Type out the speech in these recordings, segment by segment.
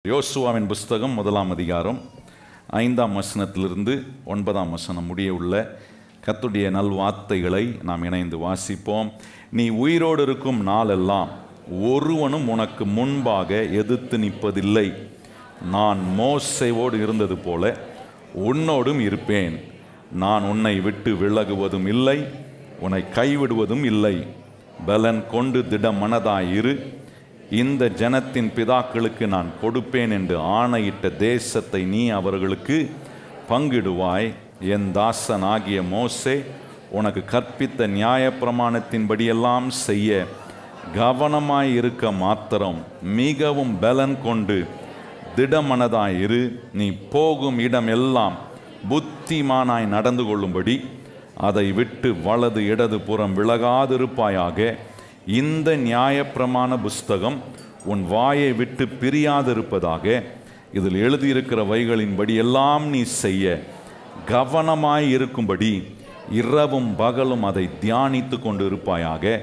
யோசுவாவின் புஸ்தகம் 1ஆம் அதிகாரம் 5ஆம் வசனத்திலிருந்து 9ஆம் வசனம் முடிய உள்ள கர்த்தருடைய நல்வார்த்தைகளை நாம் இணைந்து வாசிப்போம். நீ உயிரோடு இருக்கும் நாளெல்லாம் ஒருவனும் உனக்கு முன்பாக எதிர்த்து நிற்பதில்லை. நான் மோசேயோடு இருந்தது போல உன்னோடும் இருப்பேன். நான் உன்னை விட்டு விலகுவதும் இல்லை, உன்னை கைவிடுவதும் இல்லை. பலன் கொண்டு திடமனதாயிரு. இந்த ஜனத்தின் பிதாக்களுக்கு நான் கொடுப்பேன் என்று ஆணையிட்ட தேசத்தை நீ அவர்களுக்கு பங்கிடுவாய். என் தாசன் ஆகிய மோசே உனக்கு கற்பித்த நியாயப்பிரமாணத்தின்படியெல்லாம் செய்ய கவனமாய் இருக்க மாத்திரம் மிகவும் பலன் கொண்டு திடமனதாயிரு. நீ போகும் இடம் எல்லாம் புத்திமானாய் நடந்து கொள்ளும்படி அதை விட்டு வலது இடது புறம் விலகாதிருப்பாயாக. இந்த நியாயப்பிரமாண புஸ்தகம் உன் வாயை விட்டு பிரியாதிருப்பதாக. இதில் எழுதியிருக்கிறவைகளின்படி எல்லாம் நீ செய்ய கவனமாய் இருக்கும்படி இரவும் பகலும் அதை தியானித்து கொண்டு இருப்பாயாக.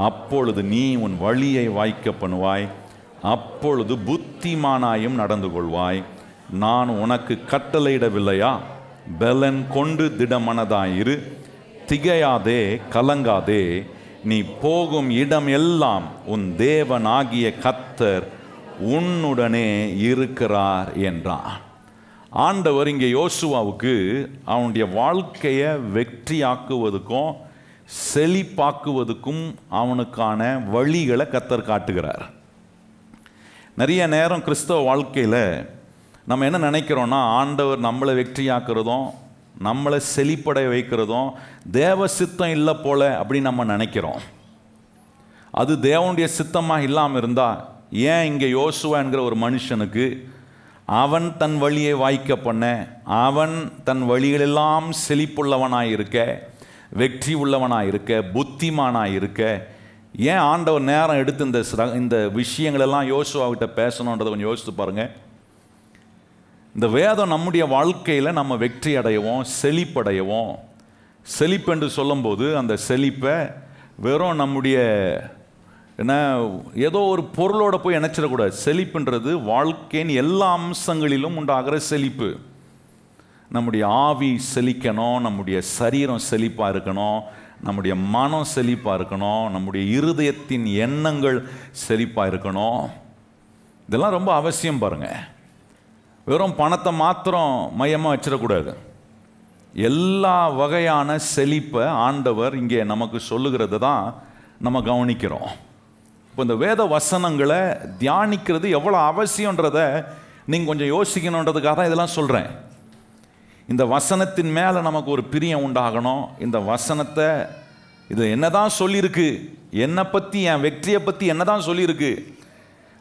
அப்பொழுது நீ உன் வழியை வாய்க்க பண்ணுவாய், அப்பொழுது புத்திமானாயும் நடந்து கொள்வாய். நான் உனக்கு கட்டளையிடவில்லையா? பலன் கொண்டு திடமனதாயிரு, திகையாதே, கலங்காதே. நீ போகும் இடம் எல்லாம் உன் தேவனாகிய கர்த்தர் உன்னுடனே இருக்கிறார் என்றார். ஆண்டவர் இங்கே யோசுவாவுக்கு அவனுடைய வாழ்க்கையை வெற்றியாக்குவதுக்கும் செழிப்பாக்குவதுக்கும் அவனுக்கான வழிகளை கர்த்தர் காட்டுகிறார். நிறைய நேரம் கிறிஸ்தவ வாழ்க்கையில் நம்ம என்ன நினைக்கிறோன்னா, ஆண்டவர் நம்மளை வெற்றியாக்குறதும் நம்மளை செழிப்படைய வைக்கிறதும் தேவ சித்தம் இல்லை போல அப்படின்னு நம்ம நினைக்கிறோம். அது தேவனுடைய சித்தமாக இல்லாமல் இருந்தால் ஏன் இங்கே யோசுவா என்கிற ஒரு மனுஷனுக்கு அவன் தன் வழியை வாய்க்க பண்ண, அவன் தன் வழிகளெல்லாம் செழிப்புள்ளவனாக இருக்க, வெற்றி உள்ளவனாக இருக்க, புத்திமானாக இருக்க, ஏன் ஆண்டவர் நேரம் எடுத்து இந்த விஷயங்களெல்லாம் யோசுவாவிட்ட பேசணுன்றதை கொஞ்சம் யோசித்து பாருங்கள். இந்த வேதம் நம்முடைய வாழ்க்கையில் நம்ம வெற்றி அடையவும் செழிப்படையவும், செழிப்பென்று சொல்லும்போது அந்த செழிப்பை வெறும் நம்முடைய ஏதோ ஒரு பொருளோட போய் இணைச்சிடக்கூடாது. செழிப்புன்றது வாழ்க்கையின் எல்லா அம்சங்களிலும் உண்டாகிற செழிப்பு. நம்முடைய ஆவி செழிக்கணும், நம்முடைய சரீரம் செழிப்பாக இருக்கணும், நம்முடைய மனம் செழிப்பாக இருக்கணும், நம்முடைய இருதயத்தின் எண்ணங்கள் செழிப்பாக இருக்கணும். இதெல்லாம் ரொம்ப அவசியம் பாருங்கள். வெறும் பணத்தை மாத்திரம் மையமாக வச்சிடக்கூடாது. எல்லா வகையான செழிப்பை ஆண்டவர் இங்கே நமக்கு சொல்லுகிறது தான் நம்ம கவனிக்கிறோம். இப்போ இந்த வேத வசனங்களை தியானிக்கிறது எவ்வளோ அவசியன்றதை நீங்கள் கொஞ்சம் யோசிக்கணுன்றதுக்காக தான் இதெல்லாம் சொல்கிறேன். இந்த வசனத்தின் மேலே நமக்கு ஒரு பிரியம் உண்டாகணும். இந்த வசனத்தை இது என்ன தான் சொல்லியிருக்கு, என்னை பற்றி, என் வெற்றியை பற்றி என்ன தான் சொல்லியிருக்கு,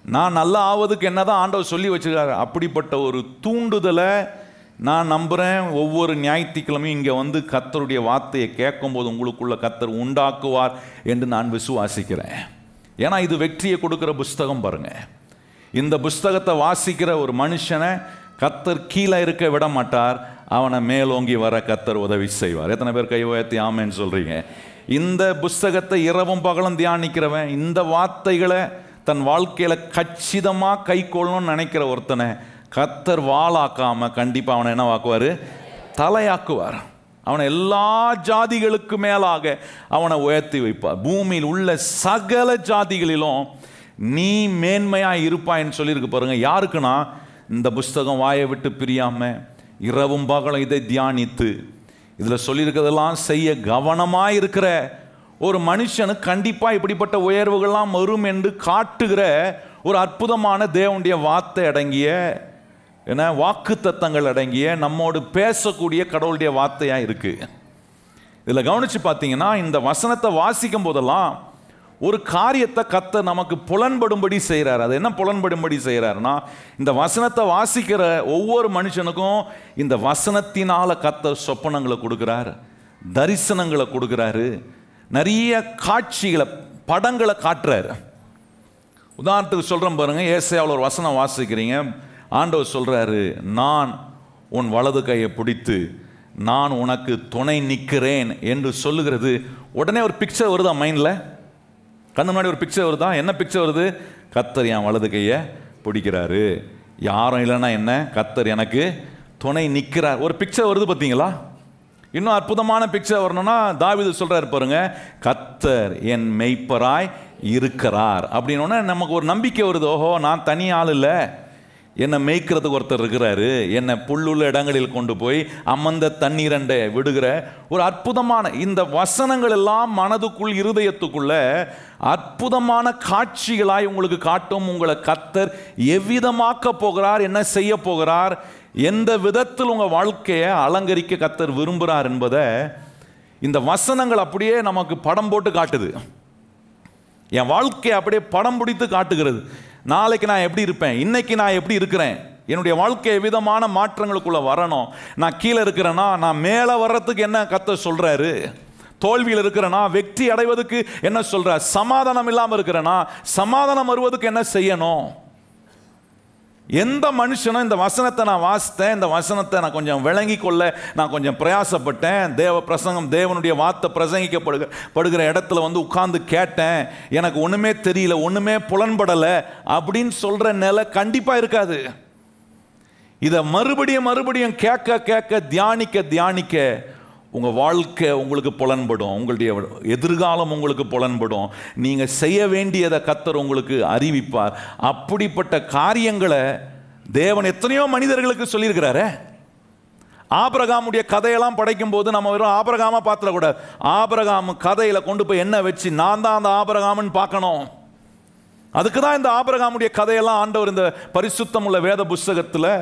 நான் நல்லா ஆவதுக்கு என்ன தான் ஆண்டவர் சொல்லி வச்சுருக்காரு, அப்படிப்பட்ட ஒரு தூண்டுதலை நான் நம்புகிறேன். ஒவ்வொரு ஞாயிற்றுக்கிழமையும் இங்கே வந்து கர்த்தருடைய வார்த்தையை கேட்கும்போது உங்களுக்குள்ள கர்த்தர் உண்டாக்குவார் என்று நான் விசுவாசிக்கிறேன். ஏன்னா இது வெற்றியை கொடுக்குற புஸ்தகம் பாருங்கள். இந்த புஸ்தகத்தை வாசிக்கிற ஒரு மனுஷனை கர்த்தர் கீழே இருக்க விட மாட்டார், அவனை மேலோங்கி வர கர்த்தர் உதவி செய்வார். எத்தனை பேர் கை உயர்த்தி ஆமேன்னு சொல்கிறீங்க? இந்த புஸ்தகத்தை இரவும் பகலும் தியானிக்கிறவன், இந்த வார்த்தைகளை தன் வாழ்க்கையில் கச்சிதமாக கை கொள்ளணும்னு நினைக்கிற ஒருத்தனை கர்த்தர் வாளாக்காமல் கண்டிப்பாக அவனை என்ன வாக்குவார்? தலையாக்குவார். அவனை எல்லா ஜாதிகளுக்கு மேலாக அவனை உயர்த்தி வைப்பார். பூமியில் உள்ள சகல ஜாதிகளிலும் நீ மேன்மையாக இருப்பாயின்னு சொல்லியிருக்கு பாருங்க. யாருக்குன்னா, இந்த புஸ்தகம் வாயை விட்டு பிரியாமல் இரவும் பகலும் இதை தியானித்து இதில் சொல்லியிருக்கிறதெல்லாம் செய்ய கவனமாக இருக்கிற ஒரு மனுஷனுக்கு கண்டிப்பாக இப்படிப்பட்ட உயர்வுகள்லாம் வரும் என்று காட்டுகிற ஒரு அற்புதமான தேவனுடைய வார்த்தை அடங்கிய வாக்கு தத்தங்கள் அடங்கிய நம்மோடு பேசக்கூடிய கடவுளுடைய வார்த்தையாக இருக்குது. இதில் கவனித்து பார்த்தீங்கன்னா, இந்த வசனத்தை வாசிக்கும் போதெல்லாம் ஒரு காரியத்தை கர்த்தர் நமக்கு புலன்படும்படி செய்கிறார். அது என்ன புலன்படும்படி செய்கிறாருன்னா, இந்த வசனத்தை வாசிக்கிற ஒவ்வொரு மனுஷனுக்கும் இந்த வசனத்தினால் கர்த்தர் சொப்பனங்களை கொடுக்குறார், தரிசனங்களை கொடுக்குறாரு, நிறைய காட்சிகளை, படங்களை காட்டுறாரு. உதாரணத்துக்கு சொல்கிறேன் பாருங்கள். ஏசாயாவில் ஒரு வசனம் வாசிக்கிறீங்க. ஆண்டவர் சொல்கிறாரு, நான் உன் வலது கையை பிடித்து நான் உனக்கு துணை நிற்கிறேன் என்று சொல்லுகிறது. உடனே ஒரு பிக்சர் வருதா மைண்டில்? கண்ணு முன்னாடி ஒரு பிக்சர் வருதா? என்ன பிக்சர் வருது? கர்த்தர் என் வலது கையை பிடிக்கிறாரு, யாரும் இல்லைன்னா என்ன, கர்த்தர் எனக்கு துணை நிற்கிறார். ஒரு பிக்சர் வருது பார்த்தீங்களா? இன்னும் அற்புதமான பிக்சர் வரணும்னா தாவீது சொல்றாரு பாருங்க, கர்த்தர் என் மெய்ப்பராய் இருக்கிறார் அப்படின்னோடனே நமக்கு ஒரு நம்பிக்கை வருது. ஓஹோ, நான் தனி ஆள் இல்லை, என்னை மேய்க்கிறதுக்கு ஒருத்தர் இருக்கிறாரு, என்னை புல்லுள்ள இடங்களில் கொண்டு போய் அமர்ந்த தண்ணீரண்டை விடுகிற ஒரு அற்புதமான இந்த வசனங்கள் எல்லாம் மனதுக்குள் இருதயத்துக்குள்ள அற்புதமான காட்சிகளாய் உங்களுக்கு காட்டும். உங்களை கர்த்தர் எவ்விதமாக்க போகிறார், என்ன செய்ய போகிறார், எந்த விதத்தில் உங்கள் வாழ்க்கையை அலங்கரிக்க கர்த்தர் விரும்புகிறார் என்பதை இந்த வசனங்கள் அப்படியே நமக்கு படம் போட்டு காட்டுது. என் வாழ்க்கையை அப்படியே படம் பிடித்து காட்டுகிறது. நாளைக்கு நான் எப்படி இருப்பேன், இன்னைக்கு நான் எப்படி இருக்கிறேன், என்னுடைய வாழ்க்கை விதமான மாற்றங்களுக்குள்ள வரணும். நான் கீழே இருக்கிறேன்னா நான் மேலே வர்றதுக்கு என்ன கர்த்தர் சொல்றாரு, தோல்வியில் இருக்கிறேன்னா வெற்றி அடைவதற்கு என்ன சொல்றார், சமாதானம் இல்லாமல் இருக்கிறேன்னா சமாதானம் வருவதற்கு என்ன செய்யணும். எந்த மனுஷனும் இந்த வசனத்தை நான் வாசித்தேன், இந்த வசனத்தை நான் கொஞ்சம் விளங்கி கொள்ள நான் கொஞ்சம் பிரயாசப்பட்டேன், தேவ பிரசங்கம் தேவனுடைய வார்த்தை பிரசங்கிக்கப்படுகிற இடத்துல வந்து உட்கார்ந்து கேட்டேன், எனக்கு ஒன்றுமே தெரியல, ஒன்றுமே புலன்படலை அப்படின்னு சொல்கிற நிலை கண்டிப்பாக இருக்காது. இதை மறுபடியும் மறுபடியும் கேட்க கேட்க தியானிக்க தியானிக்க உங்கள் வாழ்க்கை உங்களுக்கு புலன்படும், உங்களுடைய எதிர்காலம் உங்களுக்கு புலன்படும், நீங்கள் செய்ய வேண்டியதை கர்த்தர் உங்களுக்கு அறிவிப்பார். அப்படிப்பட்ட காரியங்களை தேவன் எத்தனையோ மனிதர்களுக்கு சொல்லியிருக்கிறாரே. ஆபிரகாமுடைய கதையெல்லாம் படைக்கும் போது நம்ம வெறும் ஆபிரகாமா பார்த்துடக்கூடாது. ஆபிரகாம் கதையில் கொண்டு போய் என்ன வச்சு நான் தான் அந்த ஆபிரகாமன்னு பார்க்கணும். அதுக்கு தான் இந்த ஆபிரகாமுடைய கதையெல்லாம் ஆண்டவர் இந்த பரிசுத்தம் உள்ள வேத புஸ்தகத்தில்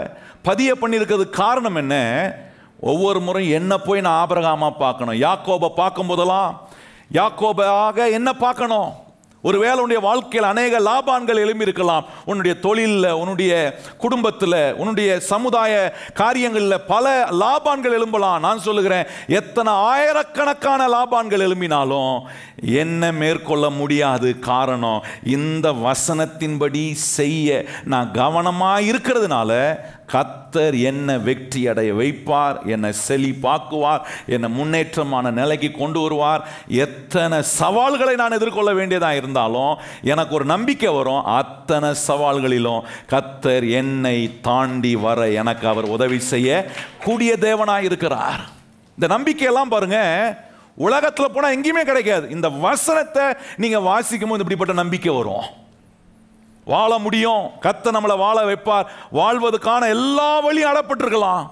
பதிய பண்ணியிருக்கிறது. காரணம் என்ன, ஒவ்வொரு முறையும் என்ன போய் நான் ஆபிரகாமா பார்க்கணும், யாக்கோபை பார்க்கும் போதெல்லாம் யாக்கோபாக என்ன பார்க்கணும். ஒருவேளை உன்னுடைய வாழ்க்கையில் அநேக லாபான்கள் எழும்பி இருக்கலாம், உன்னுடைய தொழிலில், உன்னுடைய குடும்பத்தில், உன்னுடைய சமுதாய காரியங்களில் பல லாபான்கள் எழும்பலாம். நான் சொல்லுகிறேன், எத்தனை ஆயிரக்கணக்கான லாபான்கள் எழும்பினாலும் என்ன மேற்கொள்ள முடியாது. காரணம், இந்த வசனத்தின்படி செய்ய நான் கவனமாக இருக்கிறதுனால கர்த்தர் என்ன வெற்றி அடைய வைப்பார், என்னை செழிப்பாக்குவார், என்னை முன்னேற்றமான நிலைக்கு கொண்டு வருவார். எத்தனை சவால்களை நான் எதிர்கொள்ள வேண்டியதாக இருந்தாலும் எனக்கு ஒரு நம்பிக்கை வரும், அத்தனை சவால்களிலும் கர்த்தர் என்னை தாண்டி வர எனக்கு அவர் உதவி செய்ய கூடிய தேவனாய் இருக்கிறார். இந்த நம்பிக்கையெல்லாம் பாருங்க, உலகத்தில் போனால் எங்கேயுமே கிடைக்காது. இந்த வசனத்தை நீங்கள் வாசிக்கும் போது இப்படிப்பட்ட நம்பிக்கை வரும். வாழ முடியும், கர்த்தர் நம்மளை வாழ வைப்பார், வாழ்வதற்கான எல்லா வழியும் அடப்பட்டிருக்கலாம்.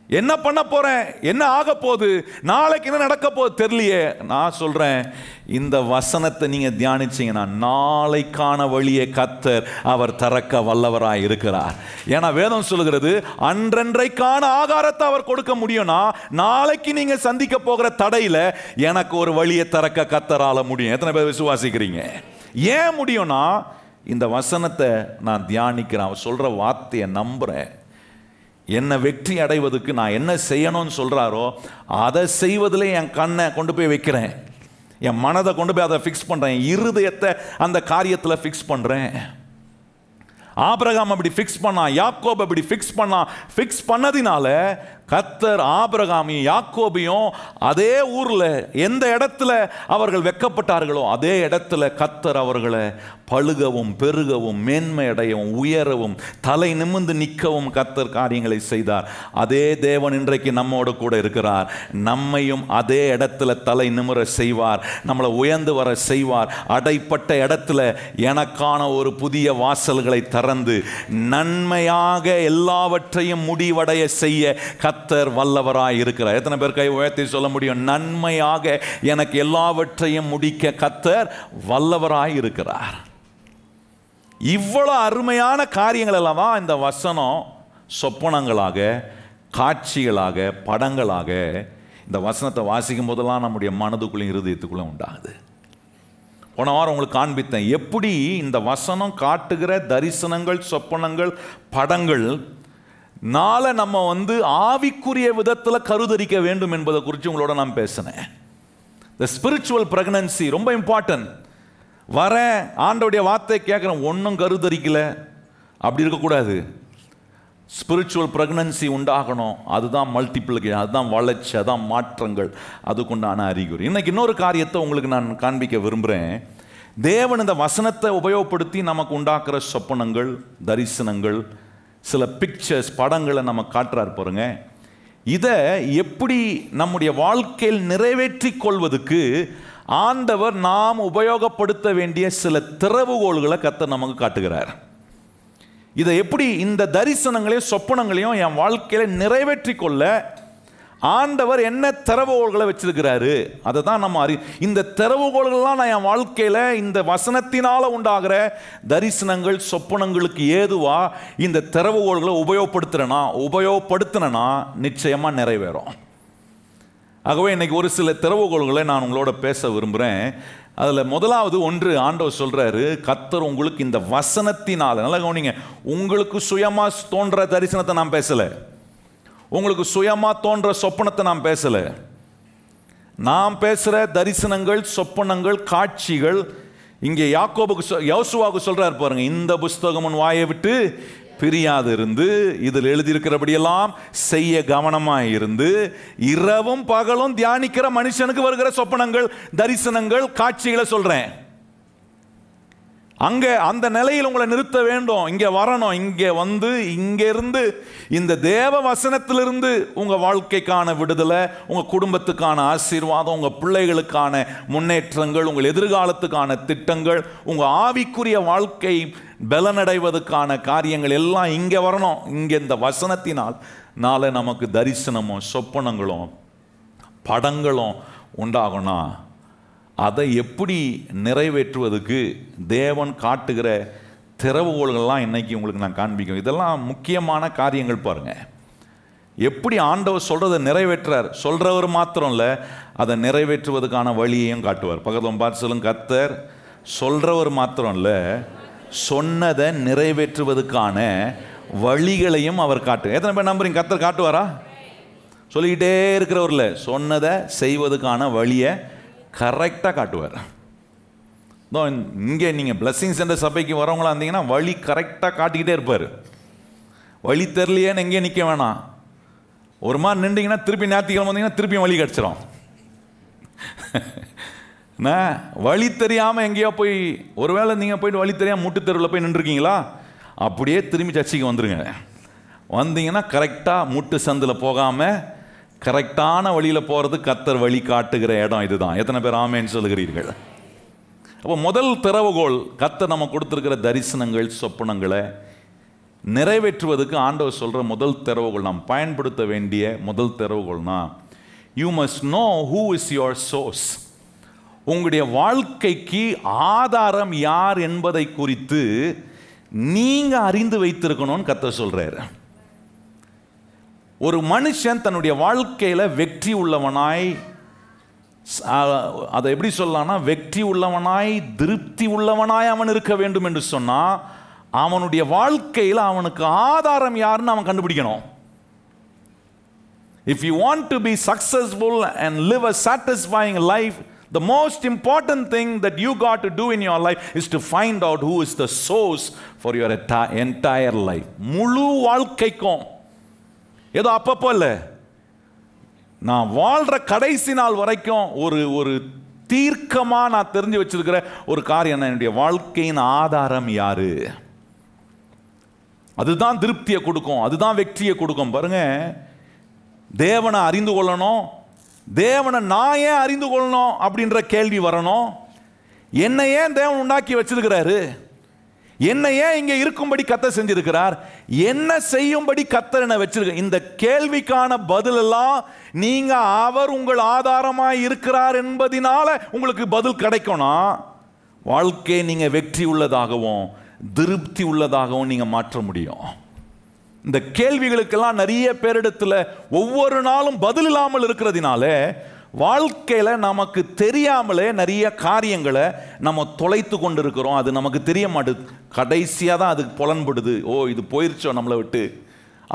என்ன பண்ண போறேன், என்ன ஆக போகுது, நாளைக்கு என்ன நடக்க போகுது தெரியலையே. நான் சொல்றேன், இந்த வசனத்தை நீங்க தியானிச்சீங்கன்னா நாளைக்கான வழியை கர்த்தர் அவர் திறக்க வல்லவராய் இருக்கிறார். ஏன்னா வேதம் சொல்லுகிறது, அன்றன்றைக்கான ஆகாரத்தை அவர் கொடுக்க முடியும்னா நாளைக்கு நீங்க சந்திக்க போகிற தடையில எனக்கு ஒரு வழியை திறக்க கர்த்தரால முடியும். எத்தனை பேர் விசுவாசிக்கிறீங்க? ஏன் முடியும்னா, இந்த வசனத்தை நான் தியானிக்கிறேன், அவர் சொல்ற வார்த்தையை நம்புறேன். என்ன வெற்றி அடைவதற்கு நான் என்ன செய்யணும்னு சொல்றாரோ அதை செய்வதில் என் கண்ணை கொண்டு போய் வைக்கிறேன், என் மனதை கொண்டு போய் அதை ஃபிக்ஸ் பண்றேன், இருதயத்தை அந்த காரியத்தில் ஃபிக்ஸ் பண்றேன். ஆபிரகாம் அப்படி ஃபிக்ஸ் பண்ணா, யாக்கோபு அப்படி ஃபிக்ஸ் பண்ணா. ஃபிக்ஸ் பண்ணதினால கர்த்தர் ஆபிரகாமையும் யாக்கோபையும் அதே ஊர்ல எந்த இடத்துல அவர்கள் வெக்கப்பட்டார்களோ அதே இடத்துல கர்த்தர் அவர்களை பழுகவும் பெருகவும் மேன்மை அடையவும் உயரவும் தலை நிமிர்ந்து நிற்கவும் கர்த்தர் காரியங்களை செய்தார். அதே தேவன் இன்றைக்கு நம்மோடு கூட இருக்கிறார். நம்மையும் அதே இடத்துல தலை நிமிர செய்வார், நம்மளை உயர்ந்து வர செய்வார். அடைப்பட்ட இடத்துல எனக்கான ஒரு புதிய வாசல்களை திறந்து நன்மையாக எல்லாவற்றையும் முடிவடைய செய்ய கர்த்தர் வல்லவராய் இருக்கிறார். எத்தனை பேர் கை உயர்த்தி சொல்ல முடியும், நன்மையாக எனக்கு எல்லாவற்றையும் முடிக்க கர்த்தர் வல்லவராய் இருக்கிறார். இவ்வளவு அருமையான காரியங்கள் எல்லாம் தான் இந்த வசனம் சொப்பனங்களாக, காட்சிகளாக, படங்களாக இந்த வசனத்தை வாசிக்கும் போதெல்லாம் நம்முடைய மனதுக்குள்ளும் இருதயத்துக்குள்ளும் உண்டாகுது. போன வாரம் உங்களுக்கு காண்பித்தேன் எப்படி இந்த வசனம் காட்டுகிற தரிசனங்கள், சொப்பனங்கள், படங்கள் நாளை நம்ம ஆவிக்குரிய விதத்தில் கருதரிக்க வேண்டும் என்பதை குறித்து உங்களோட நான் பேசினேன். த ஸ்பிரிச்சுவல் பிரெக்னன்சி ரொம்ப இம்பார்ட்டன்ட். வரேன், ஆண்டோடைய வார்த்தை கேட்குறேன், ஒன்றும் கருதரிக்கல, அப்படி இருக்கக்கூடாது. ஸ்பிரிச்சுவல் பிரெக்னன்சி உண்டாகணும். அதுதான் மல்டிப்ளிகேஷன், அதுதான் வளர்ச்சி, அதுதான் மாற்றங்கள், அதுக்குண்டான அறிகுறி. இன்னைக்கு இன்னொரு காரியத்தை உங்களுக்கு நான் காண்பிக்க விரும்புகிறேன். தேவன் இந்த வசனத்தை உபயோகப்படுத்தி நமக்கு உண்டாக்குற சொப்பனங்கள், தரிசனங்கள், சில பிக்சர்ஸ், படங்களை நம்ம காட்டுறார் பாருங்க. இதை எப்படி நம்முடைய வாழ்க்கையில் நிறைவேற்றிக் கொள்வதற்கு ஆண்டவர் நாம் உபயோகப்படுத்த வேண்டிய சில திறவுகோள்களை கர்த்தர் நமக்கு காட்டுகிறார். இதை எப்படி இந்த தரிசனங்களையும் சொப்பனங்களையும் என் வாழ்க்கையில நிறைவேற்றி கொள்ள ஆண்டவர் என்ன திறவுகோள்களை வச்சிருக்கிறாரு, அதை தான் நம்ம இந்த திறவுகோள்கள்லாம் நான் என் வாழ்க்கையில இந்த வசனத்தினால உண்டாகிற தரிசனங்கள் சொப்பனங்களுக்கு ஏதுவா இந்த திறவுகோள்களை உபயோகப்படுத்தினா நிச்சயமா நிறைவேறும். ஆகவே இன்னைக்கு ஒரு சில திறவுகோள்களை நான் உங்களோட பேச விரும்புகிறேன். அதில் முதலாவது ஒன்று, ஆண்டவர் சொல்றாரு, கர்த்தர் உங்களுக்கு இந்த வசனத்தினால, நல்லா கவனிங்க, உங்களுக்கு சுயமா தோன்ற தரிசனத்தை நான் பேசலை, உங்களுக்கு சுயமா தோன்ற சொப்பனத்தை நான் பேசல. நாம் பேசுற தரிசனங்கள், சொப்பனங்கள், காட்சிகள் இங்கே யோசுவாவுக்கு சொல்றாரு பாருங்க, இந்த புஸ்தகம் உன் வாயை விட்டு பிரியாது இருந்து இதில் எழுதியிருக்கிறபடியெல்லாம் செய்ய கவனமாய் இருந்து இரவும் பகலும் தியானிக்கிற மனுஷனுக்கு வருகிற சொப்பனங்கள், தரிசனங்கள், காட்சிகளை சொல்றேன். அங்கே அந்த நிலையில் உங்களை நிறுத்த வேண்டும். இங்கே வரணும், இங்கே வந்து இங்கே இருந்து இந்த தேவ வசனத்திலிருந்து உங்கள் வாழ்க்கைக்கான விடுதலை, உங்கள் குடும்பத்துக்கான ஆசீர்வாதம், உங்கள் பிள்ளைகளுக்கான முன்னேற்றங்கள், உங்கள் எதிர்காலத்துக்கான திட்டங்கள், உங்கள் ஆவிக்குரிய வாழ்க்கை பலனடைவதற்கான காரியங்கள் எல்லாம் இங்கே வரணும். இங்கே இந்த வசனத்தினால நமக்கு தரிசனமும் சொப்பனங்களும் படங்களும் உண்டாகும்னா அதை எப்படி நிறைவேற்றுவதற்கு தேவன் காட்டுகிற திறவுகோள்கள்லாம் இன்னைக்கு உங்களுக்கு நான் காண்பிக்கும். இதெல்லாம் முக்கியமான காரியங்கள் பாருங்க. எப்படி ஆண்டவர் சொல்றதை நிறைவேற்றார், சொல்றவர் மாத்திரம் இல்லை, அதை நிறைவேற்றுவதற்கான வழியையும் காட்டுவார். பக்கத்தில் பார்த்து சொல்லுங்க, கர்த்தர் சொல்றவர் மாத்திரம் இல்லை, சொன்னதை நிறைவேற்றுவதற்கான வழிகளையும் அவர் காட்டு. எத்தனை பேர் நம்புறீங்க கர்த்தர் காட்டுவாரா? சொல்லிக்கிட்டே இருக்கிறவர்ல சொன்னதை செய்வதற்கான வழியை கரெக்டாக காட்டுவார். இங்கே நீங்கள் பிளஸிங் சென்டர் சபைக்கு வரவங்களா இருந்தீங்கன்னா வழி கரெக்டாக காட்டிக்கிட்டே இருப்பார். வழி தெரியலையேன்னு எங்கேயும் நிற்க வேணாம். ஒரு மாதிரி நின்றீங்கன்னா திருப்பி ஞாயிற்றுக்கிழமை வந்தீங்கன்னா திருப்பியும் வழி கிடச்சிரும். வழி தெரியாமல் எங்கேயோ போய், ஒருவேளை நீங்கள் போயிட்டு வழி தெரியாமல் முட்டு தெருவில் போய் நின்றுருக்கீங்களா, அப்படியே திரும்பி சர்ச்சைக்கு வந்துருங்க. வந்தீங்கன்னா கரெக்டாக முட்டு சந்தில் போகாமல் கரெக்டான வழியில் போகிறது கர்த்தர் வழி காட்டுகிற இடம் இதுதான். எத்தனை பேர் ஆமேன்னு சொல்லுகிறீர்கள்? அப்போ முதல் திறவுகோள், கர்த்தர் நம்ம கொடுத்துருக்கிற தரிசனங்கள், சொப்பனங்களை நிறைவேற்றுவதற்கு ஆண்டவர் சொல்கிற முதல் திறவுகோள், நாம் பயன்படுத்த வேண்டிய முதல் திறவுகோள்னா, you must know who is your source. உங்களுடைய வாழ்க்கைக்கு ஆதாரம் யார் என்பதை குறித்து நீங்கள் அறிந்து வைத்திருக்கணும்னு கர்த்தர் சொல்கிறார். ஒரு மனுஷன் தன்னுடைய வாழ்க்கையில் வெற்றி உள்ளவனாய், அதை எப்படி சொல்லலாம்னா, வெற்றி உள்ளவனாய், திருப்தி உள்ளவனாய் அவன் இருக்க வேண்டும் என்று சொன்னால் அவனுடைய வாழ்க்கையில் அவனுக்கு ஆதாரம் யாருன்னு அவன் கண்டுபிடிக்கணும். If you want to be successful and live a satisfying life, the most important thing that you got to do in your life is to find out who is the source for your entire life. முழு வாழ்க்கைக்கும், ஏதோ அப்பப்போ இல்லை, நான் வாழ்கிற கடைசி நாள் வரைக்கும் ஒரு தீர்க்கமாக நான் தெரிஞ்சு வச்சிருக்கிற ஒரு காரியம், என்னுடைய வாழ்க்கையின் ஆதாரம் யாரு, அதுதான் திருப்தியை கொடுக்கும், அதுதான் வெற்றியை கொடுக்கும். பாருங்க, தேவனை அறிந்து கொள்ளணும், தேவனை நான் ஏன் அறிந்து கொள்ளணும் அப்படின்ற கேள்வி வரணும். என்னை ஏன் தேவன் உண்டாக்கி வச்சிருக்கிறாரு, என்ன ஏன் இங்கே இருக்கும்படி கர்த்தர் செஞ்சிருக்கிறார், என்ன செய்யும்படி கர்த்தர் என்ன வச்சிருக்க, இந்த கேள்விக்கான பதில் எல்லாம் நீங்க அவர் உங்கள் ஆதாரமாய் இருக்கிறார் என்பதினால உங்களுக்கு பதில் கிடைக்கும்னா வாழ்க்கையை நீங்க வெற்றி உள்ளதாகவும் திருப்தி உள்ளதாகவும் நீங்க மாற்ற முடியும். இந்த கேள்விகளுக்கெல்லாம் நிறைய பேரிடத்துல ஒவ்வொரு நாளும் பதில் இல்லாமல் இருக்கிறதுனால வாழ்க்கையில நமக்கு தெரியாமலே நிறைய காரியங்களை நம்ம தொலைத்து கொண்டு இருக்கிறோம். அது நமக்கு தெரிய மாட்டுது, கடைசியாக தான் அதுக்கு புலன்படுது. ஓ, இது போயிருச்சோ நம்மளை விட்டு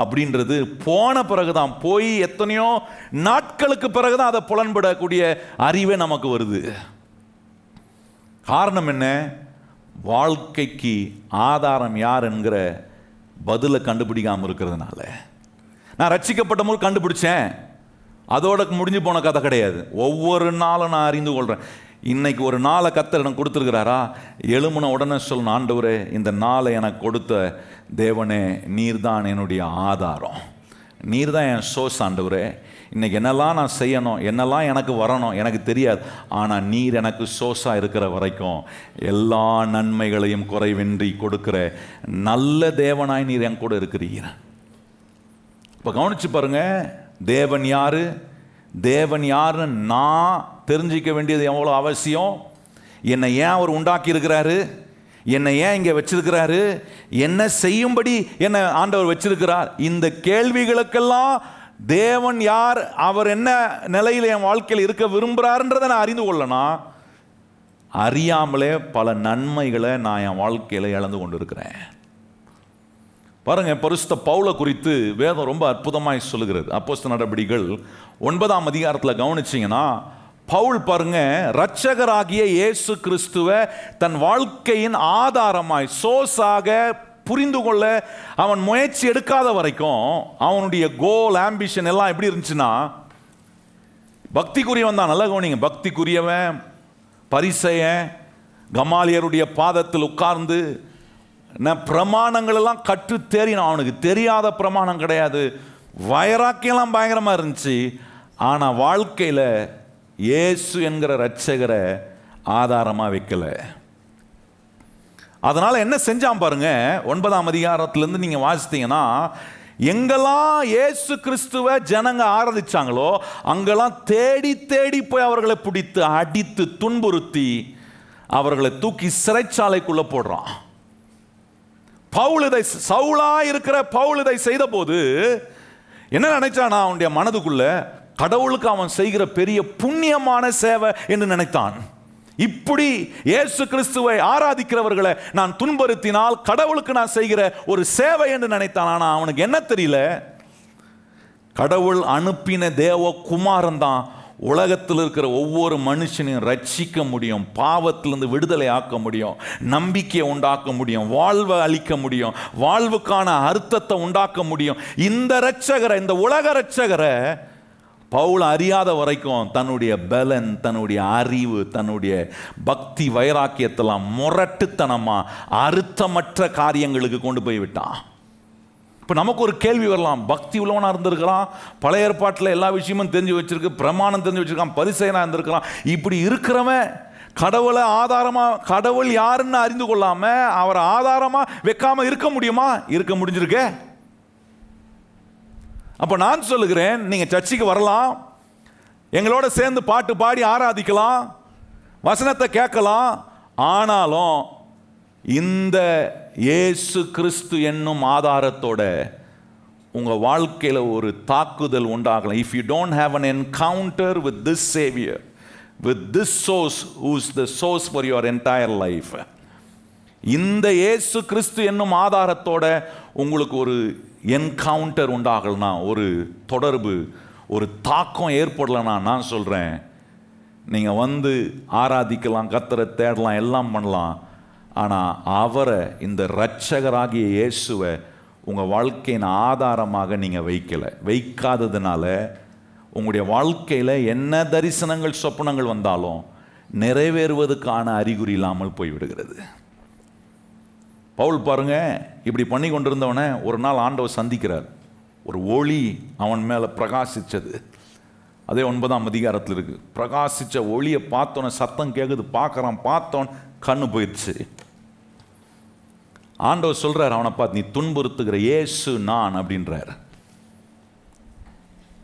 அப்படின்றது போன பிறகுதான், போய் எத்தனையோ நாட்களுக்கு பிறகுதான் அதை புலன்படக்கூடிய அறிவே நமக்கு வருது. காரணம் என்ன? வாழ்க்கைக்கு ஆதாரம் யார் என்கிற பதிலை கண்டுபிடிக்காமல் இருக்கிறதுனால. நான் ரட்சிக்கப்பட்ட போது கண்டுபிடிச்சேன், அதோட முடிஞ்சு போன கதை கிடையாது. ஒவ்வொரு நாளும் நான் அறிந்து கொள்கிறேன். இன்னைக்கு ஒரு நாளை கர்த்தர் எனக்கு கொடுத்துருக்கிறாரா, எழுமுன உடனே சொல்லணும், ஆண்டவரே இந்த நாளை எனக்கு கொடுத்த தேவனே நீர் தான் என்னுடைய ஆதாரம், நீர் தான் என் சோர்ஸ் ஆண்டவரே. இன்றைக்கி என்னெல்லாம் நான் செய்யணும், என்னெல்லாம் எனக்கு வரணும் எனக்கு தெரியாது, ஆனால் நீர் எனக்கு சோர்ஸாக இருக்கிற வரைக்கும் எல்லா நன்மைகளையும் குறைவின்றி கொடுக்கிற நல்ல தேவனாய் நீர் என் கூட இருக்கிறீர். இப்போ கவனிச்சு பாருங்க, தேவன் யாரு, தேவன் யாருன்னு நான் தெரிஞ்சிக்க வேண்டியது எவ்வளோ அவசியம். என்னை ஏன் அவர் உண்டாக்கி இருக்கிறாரு, என்னை ஏன் இங்கே வச்சிருக்கிறாரு, என்ன செய்யும்படி என்னை ஆண்டவர் வச்சிருக்கிறார், இந்த கேள்விகளுக்கெல்லாம் தேவன் யார், அவர் என்ன நிலையில் என் வாழ்க்கையில் இருக்க விரும்புகிறாருன்றதை நான் அறிந்து கொள்ளணும். அறியாமலே பல நன்மைகளை நான் என் வாழ்க்கையில் இழந்து கொண்டு இருக்கிறேன். பாருங்க, பரிசுத்த பவுலை குறித்து வேதம் ரொம்ப அற்புதமாய் சொல்லுகிறது. அப்போஸ்தலர் நடபடிகள் 9ஆம் அதிகாரத்தில் கவனிச்சிங்கன்னா, பவுல் பாருங்க, இரட்சகராகிய இயேசு கிறிஸ்துவை தன் வாழ்க்கையின் ஆதாரமாய் சோர்ஸாக புரிந்து கொள்ள அவன் முயற்சி எடுக்காத வரைக்கும் அவனுடைய கோல் ஆம்பிஷன் எல்லாம் எப்படி இருந்துச்சுன்னா, பக்திக்குரியவன் தான். நல்லா கவனிங்க, பக்திக்குரியவன், பரிசேயன், கமாலியருடைய பாதத்தில் உட்கார்ந்து பிரமாணங்கள் எல்லாம் கற்று தேறினான். அவனுக்கு தெரியாத பிரமாணம் கிடையாது, வைராக்கியெல்லாம் பயங்கரமாக இருந்துச்சு. ஆனால் வாழ்க்கையில் இயேசு என்கிற இரட்சகரை ஆதாரமாக வைக்கல. அதனால் என்ன செஞ்சான் பாருங்க, 9ஆம் அதிகாரத்திலேருந்து நீங்கள் வாசித்தீங்கன்னா, எங்கெல்லாம் இயேசு கிறிஸ்துவை ஜனங்க ஆராதிச்சாங்களோ அங்கெல்லாம் தேடி தேடி போய் அவர்களை பிடித்து அடித்து துன்புறுத்தி அவர்களை தூக்கி சிறைச்சாலைக்குள்ளே போடுறான். பவுல் இதை, சவுலா இருக்கிற பவுல் இதை செய்த போது என்ன நினைச்சானா, அவனுடைய மனதுக்குள்ள கடவுளுக்கு அவன் செய்கிற பெரிய புண்ணியமான சேவை என்று நினைத்தான். இப்படி இயேசு கிறிஸ்துவை ஆராதிக்கிறவர்களை நான் துன்புறுத்தினால் கடவுளுக்கு நான் செய்கிற ஒரு சேவை என்று நினைத்தான். ஆனால் அவனுக்கு என்ன தெரியல, கடவுள் அனுப்பின தேவ குமாரன் தான் உலகத்தில் இருக்கிற ஒவ்வொரு மனுஷனையும் ரட்சிக்க முடியும், பாவத்திலிருந்து விடுதலை ஆக்க முடியும், நம்பிக்கையை உண்டாக்க முடியும், வாழ்வை அளிக்க முடியும், வாழ்வுக்கான அர்த்தத்தை உண்டாக்க முடியும். இந்த இரட்சகரை, இந்த உலக இரட்சகரை பவுல் அறியாத வரைக்கும் தன்னுடைய பலன், தன்னுடைய அறிவு, தன்னுடைய பக்தி வைராக்கியத்தெல்லாம் முரட்டுத்தனமா அர்த்தமற்ற காரியங்களுக்கு கொண்டு போய் விட்டான். இப்போ நமக்கு ஒரு கேள்வி வரலாம், பக்தி உள்ளவனாக இருந்திருக்கிறான், பழைய ஏற்பாட்டில் எல்லா விஷயமும் தெரிஞ்சு வச்சிருக்கு, பிரமாணம் தெரிஞ்சு வச்சிருக்கான், பரிசேயனாக இருந்திருக்கிறான், இப்படி இருக்கிறவன் கடவுளை ஆதாரமாக, கடவுள் யாருன்னு அறிந்து கொள்ளாம அவரை ஆதாரமாக வைக்காம இருக்க முடியுமா? இருக்க முடிஞ்சிருக்க. அப்போ நான் சொல்லுகிறேன், நீங்கள் சர்ச்சுக்கு வரலாம், எங்களோட சேர்ந்து பாட்டு பாடி ஆராதிக்கலாம், வசனத்தை கேட்கலாம், ஆனாலும் இந்த இயேசு கிறிஸ்து என்னும் ஆதாரத்தோட உங்கள் வாழ்க்கையில் ஒரு தாக்குதல் உண்டாகலாம். If you don't have an encounter with this Xavier, with this source who is the source for your entire life, இந்த இயேசு கிறிஸ்து என்னும் ஆதாரத்தோட உங்களுக்கு ஒரு என்கவுண்டர் உண்டாகலனா, ஒரு தொடர்பு, ஒரு தாக்கம் ஏற்படலைன்னா, நான் சொல்கிறேன், நீங்கள் வந்து ஆராதிக்கலாம், கர்த்தரை தேடலாம், எல்லாம் பண்ணலாம், ஆனால் அவரை, இந்த இரட்சகராகிய இயேசுவை உங்கள் வாழ்க்கையின் ஆதாரமாக நீங்கள் வைக்கலை. வைக்காததுனால உங்களுடைய வாழ்க்கையில் என்ன தரிசனங்கள், சொப்பனங்கள் வந்தாலும் நிறைவேறுவதற்கான அறிகுறி இல்லாமல் போய்விடுகிறது. பவுல் பாருங்க, இப்படி பண்ணி கொண்டிருந்தவனை ஒரு நாள் ஆண்டவர் சந்திக்கிறார். ஒரு ஒளி அவன் மேலே பிரகாசித்தது. அதே 9ஆம் அதிகாரத்தில் இருக்கு. பிரகாசித்த ஒளியை பார்த்தோன்னே சத்தம் கேட்குது, பார்க்குறான், பார்த்தோன் கண்ணு போயிடுச்சு. ஆண்டவர் சொல்றார் அவனை பார்த்து, நீ துன்புறுத்துகிற இயேசு நான் அப்படின்றார்.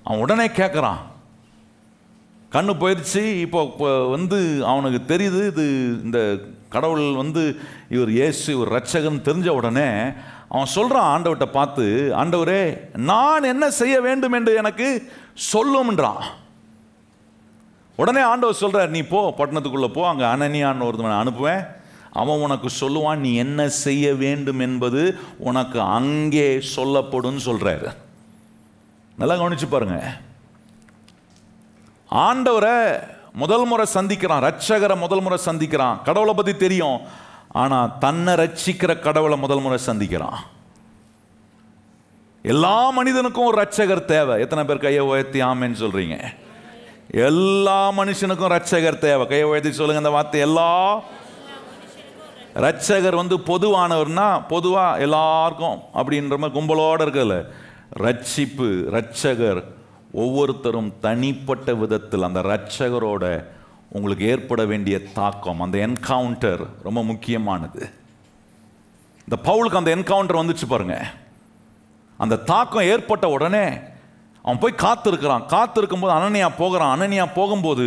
அவன் உடனே கேட்குறான், கண்ணு போயிடுச்சு. இப்போ வந்து அவனுக்கு தெரியுது, இது இந்த கடவுள் வந்து இவர் இயேசு, இவர் இரட்சகன் தெரிஞ்ச உடனே அவன் சொல்கிறான் ஆண்டவர்கிட்ட பார்த்து, ஆண்டவரே நான் என்ன செய்ய வேண்டும் என்று எனக்கு சொல்லும்ன்றான். உடனே ஆண்டவர் சொல்கிறார், நீ போ, பட்டணத்துக்குள்ளே போ, அங்கே அனனியான்னு ஒருத்தவனை அனுப்புவேன், அவன் உனக்கு சொல்லுவான், நீ என்ன செய்ய வேண்டும் என்பது உனக்கு அங்கே சொல்லப்படும் சொல்கிறாரு. நல்லா கவனிச்சு பாருங்க, ஆண்டவரை முதல் முறை சந்திக்கிறான், இரட்சகரை முதல் முறை சந்திக்கிறான். கடவுளை பற்றி தெரியும், ஆனால் தன்னை ரட்சிக்கிற கடவுளை முதல் முறை சந்திக்கிறான். எல்லா மனிதனுக்கும் ஒரு இரட்சகர் தேவை. எத்தனை பேர் கையை உயர்த்தி ஆமேன்னு சொல்றீங்க? எல்லா மனுஷனுக்கும் ரட்சகர் தேவை. கையை உயர்த்தி சொல்லுங்க அந்த வார்த்தை. எல்லா ரட்சகர் பொதுவானவர்னா பொதுவாக எல்லாருக்கும் அப்படின்ற மாதிரி கும்பலோடு இருக்குல்ல. ரட்சிப்பு, ரட்சகர் ஒவ்வொருத்தரும் தனிப்பட்ட விதத்தில் அந்த ரட்சகரோட உங்களுக்கு ஏற்பட வேண்டிய தாக்கம், அந்த என்கவுண்டர் ரொம்ப முக்கியமானது. இந்த பவுலுக்கு அந்த என்கவுண்டர் வந்துச்சு பாருங்க. அந்த தாக்கம் ஏற்பட்ட உடனே அவன் போய் காத்திருக்கிறான். காத்திருக்கும் போது அனனியா போகிறான். அனனியா போகும்போது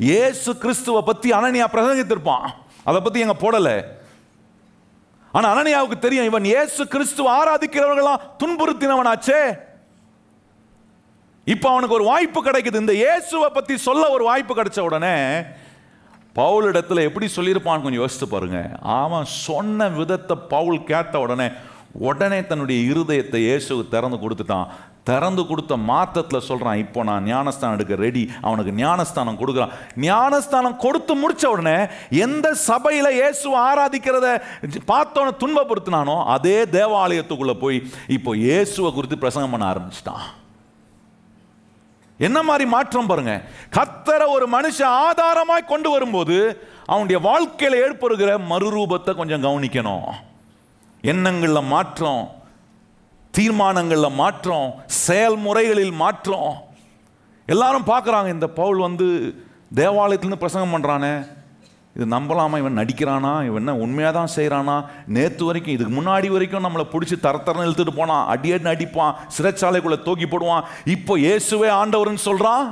இயேசு கிறிஸ்துவை பற்றி அனனியா பிரசங்கித்திருப்பான். அதை பற்றி எங்க போடலை. ஆனால் அனனியாவுக்கு தெரியும், இவன் இயேசு கிறிஸ்துவை ஆராதிக்கிறவர்களாம் துன்புறுத்தினவனாச்சே. இப்போ அவனுக்கு ஒரு வாய்ப்பு கிடைக்குது. இந்த இயேசுவை பற்றி சொல்ல ஒரு வாய்ப்பு கிடைச்ச உடனே பவுல் இடத்துல எப்படி சொல்லியிருப்பான் கொஞ்சம் யோசித்து பாருங்க. அவன் சொன்ன விதத்தை பவுல் கேட்ட உடனே தன்னுடைய இருதயத்தை இயேசுக்கு திறந்து கொடுத்துட்டான். திறந்து கொடுத்த மாத்தத்தில் சொல்கிறான், இப்போ நான் ஞானஸ்தானம் எடுக்க ரெடி. அவனுக்கு ஞானஸ்தானம் கொடுக்குறான். ஞானஸ்தானம் கொடுத்து முடித்த உடனே எந்த சபையில் இயேசுவை ஆராதிக்கிறத பார்த்தோன்னு துன்பப்படுத்தினானோ அதே தேவாலயத்துக்குள்ளே போய் இப்போ இயேசுவை குறித்து பிரசங்கம் பண்ண ஆரம்பிச்சிட்டான். என்ன மாதிரி மாற்றம் பாருங்க. கர்த்தரை ஒரு மனுஷன் ஆதாரமாய் கொண்டு வரும்போது அவனுடைய வாழ்க்கையில் ஏற்படுகிற மறுரூபத்தை கொஞ்சம் கவனிக்கணும். எண்ணங்களில் மாற்றம், தீர்மானங்களில் மாற்றம், செயல்முறைகளில் மாற்றம். எல்லாரும் பார்க்குறாங்க, இந்த பவுல் தேவாலயத்திலேருந்து பிரசங்கம் பண்ணுறானே, இது நம்பலாமா? இவன் நடிக்கிறானா? இவன் என்ன உண்மையாக தான் செய்கிறானா? நேற்று வரைக்கும், இதுக்கு முன்னாடி வரைக்கும் நம்மளை பிடிச்சி தரத்தரன்னு இழுத்துட்டு போனான், அடியடி அடிப்பான், சிறைச்சாலைக்குள்ளே தூக்கி போடுவான். இப்போ இயேசுவே ஆண்டவர்னு சொல்கிறான்.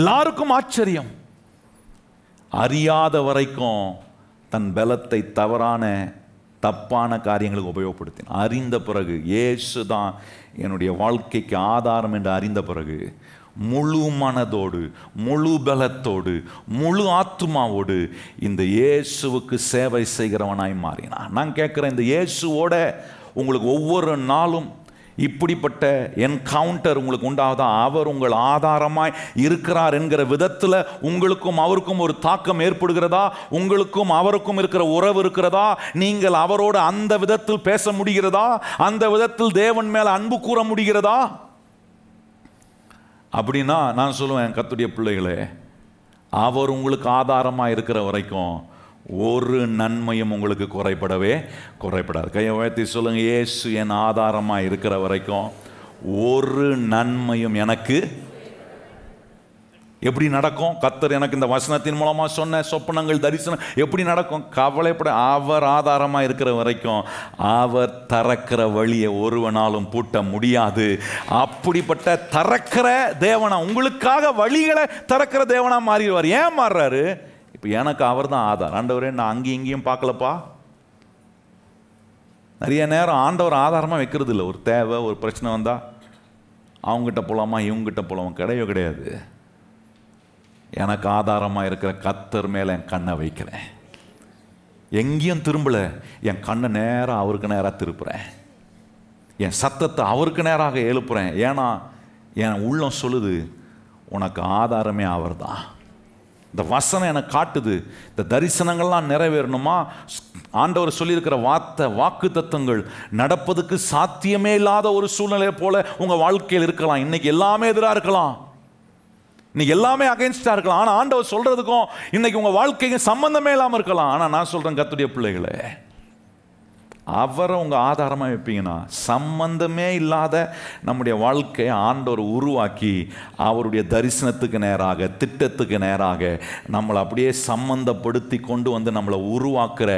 எல்லாருக்கும் ஆச்சரியம். அறியாத வரைக்கும் தன் பலத்தை தவறான தப்பான காரியங்களுக்கு உபயோகப்படுத்தினான். அறிந்த பிறகு இயேசு தான் என்னுடைய வாழ்க்கைக்கு ஆதாரம் என்று அறிந்த பிறகு முழு மனதோடு, முழு பலத்தோடு, முழு ஆத்துமாவோடு இந்த இயேசுவுக்கு சேவை செய்கிறவனாய் மாறினான். நான் கேட்குறேன், இந்த இயேசுவோட உங்களுக்கு ஒவ்வொரு நாளும் இப்படிப்பட்ட என்கவுண்டர் உங்களுக்கு உண்டாவதா? அவர் உங்கள் ஆதாரமாய் இருக்கிறார் என்கிற விதத்தில் உங்களுக்கும் அவருக்கும் ஒரு தாக்கம் ஏற்படுகிறதா? உங்களுக்கும் அவருக்கும் இருக்கிற உறவு இருக்கிறதா? நீங்கள் அவரோடு அந்த விதத்தில் பேச முடிகிறதா? அந்த விதத்தில் தேவன் மேலே அன்பு கூற முடிகிறதா? அப்படின்னா நான் சொல்லுவேன், கர்த்தருடைய பிள்ளைகளே, அவர் உங்களுக்கு ஆதாரமாக இருக்கிற வரைக்கும் ஒரு நன்மையும் உங்களுக்கு குறைபடாது. கையை உயர்த்தி சொல்லுங்க, இயேசு என் ஆதாரமாக இருக்கிற வரைக்கும் ஒரு நன்மையும் எனக்கு. எப்படி நடக்கும்? கர்த்தர் எனக்கு இந்த வசனத்தின் மூலமாக சொன்ன சொப்பனங்கள், தரிசனம் எப்படி நடக்கும்? கவலைப்பட. அவர் ஆதாரமாக இருக்கிற வரைக்கும் அவர் திறக்கிற வழியை ஒருவனாலும் பூட்ட முடியாது. அப்படிப்பட்ட திறக்கிற தேவனா, உங்களுக்காக வழிகளை திறக்கிற தேவனா மாறிடுவார். ஏன் மாறுறாரு? இப்போ எனக்கு அவர் தான் ஆதார். ஆண்டவரே, நான் அங்கேயும் இங்கேயும் பார்க்கலப்பா. நிறைய நேரம் ஆண்டவர் ஆதாரமாக வைக்கிறது இல்லை. ஒரு தேவை, ஒரு பிரச்சனை வந்தால் அவங்ககிட்ட போகலாமா, இவங்ககிட்ட போகலாமா? கிடையாது. எனக்கு ஆதாரமாக இருக்கிற கர்த்தர் மேலே என் கண்ணை வைக்கிறேன். எங்கேயும் திரும்பலை. என் கண்ணை நேராக அவருக்கு நேராக திருப்புறேன். என் சத்தத்தை அவருக்கு நேராக எழுப்புறேன். ஏன்னா என் உள்ளம் சொல்லுது, உனக்கு ஆதாரமே அவர் தான். இந்த வசனம் எனக்கு காட்டுது, இந்த தரிசனங்கள்லாம் நிறைவேறணுமா? ஆண்டவர் சொல்லியிருக்கிற வாக்கு தத்தங்கள் நடப்பதுக்கு சாத்தியமே இல்லாத ஒரு சூழ்நிலையை போல உங்கள் வாழ்க்கையில் இருக்கலாம். இன்னைக்கு எல்லாமே எதிராக இருக்கலாம், இன்னைக்கு எல்லாமே அகைன்ஸ்டாக இருக்கலாம். ஆனால் ஆண்டவர் சொல்கிறதுக்கும் இன்னைக்கு உங்கள் வாழ்க்கைக்கு சம்பந்தமே இல்லாமல் இருக்கலாம். ஆனால் நான் சொல்கிறேன், கர்த்தருடைய பிள்ளைகளே, அவரை உங்கள் ஆதாரமாக வைப்பீங்கன்னா சம்பந்தமே இல்லாத நம்முடைய வாழ்க்கையை ஆண்டவர் உருவாக்கி அவருடைய தரிசனத்துக்கு நேராக, திட்டத்துக்கு நேராக நம்மளை அப்படியே சம்பந்தப்படுத்தி கொண்டு நம்மளை உருவாக்குற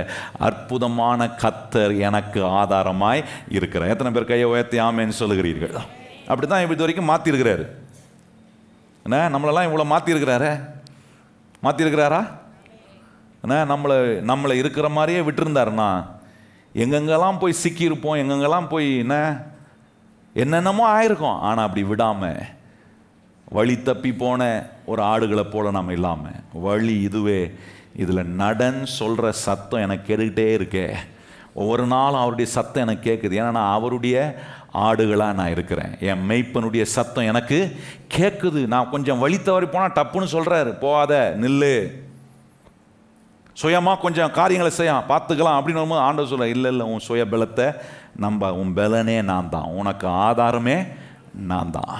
அற்புதமான கர்த்தர் எனக்கு ஆதாரமாய் இருக்கிறார். எத்தனை பேர் கையை உயர்த்தி ஆமேன்னு சொல்லுகிறீர்கள்? அப்படி தான் இது வரைக்கும் மாற்றிருக்கிறாரு. என்ன நம்மளெல்லாம் இவ்வளோ மாற்றிருக்கிறாரா? என்ன நம்மளை இருக்கிற மாதிரியே விட்டுருந்தாருன்னா எங்கெங்கெல்லாம் போய் சிக்கியிருப்போம், எங்கெங்கெல்லாம் போய் என்னென்னமோ ஆயிருக்கும். ஆனால் அப்படி விடாமல் வழி தப்பி போன ஒரு ஆடுகளை போல நம்ம இல்லாமல், வழி இதுவே, இதில் நடன்னு சொல்கிற சத்தம் எனக்கு கேட்டுக்கிட்டே இருக்கே. ஒவ்வொரு நாளும் அவருடைய சத்தம் எனக்கு கேட்குது. ஏன்னா நான் அவருடைய ஆடுகளாக நான் இருக்கிறேன். என் மெய்ப்பனுடைய சத்தம் எனக்கு கேட்குது. நான் கொஞ்சம் வழி தவறி போனால் டப்புன்னு சொல்கிறாரு, போகாத, நில்லு, சுயமாக கொஞ்சம் காரியங்களை செய்ய பார்த்துக்கலாம் அப்படின்னு வரும்போது ஆண்டவர் சொல்ல, இல்லை, உன் சுய பலத்தை உன் பலனே நான் தான், உனக்கு ஆதாரமே நான் தான்.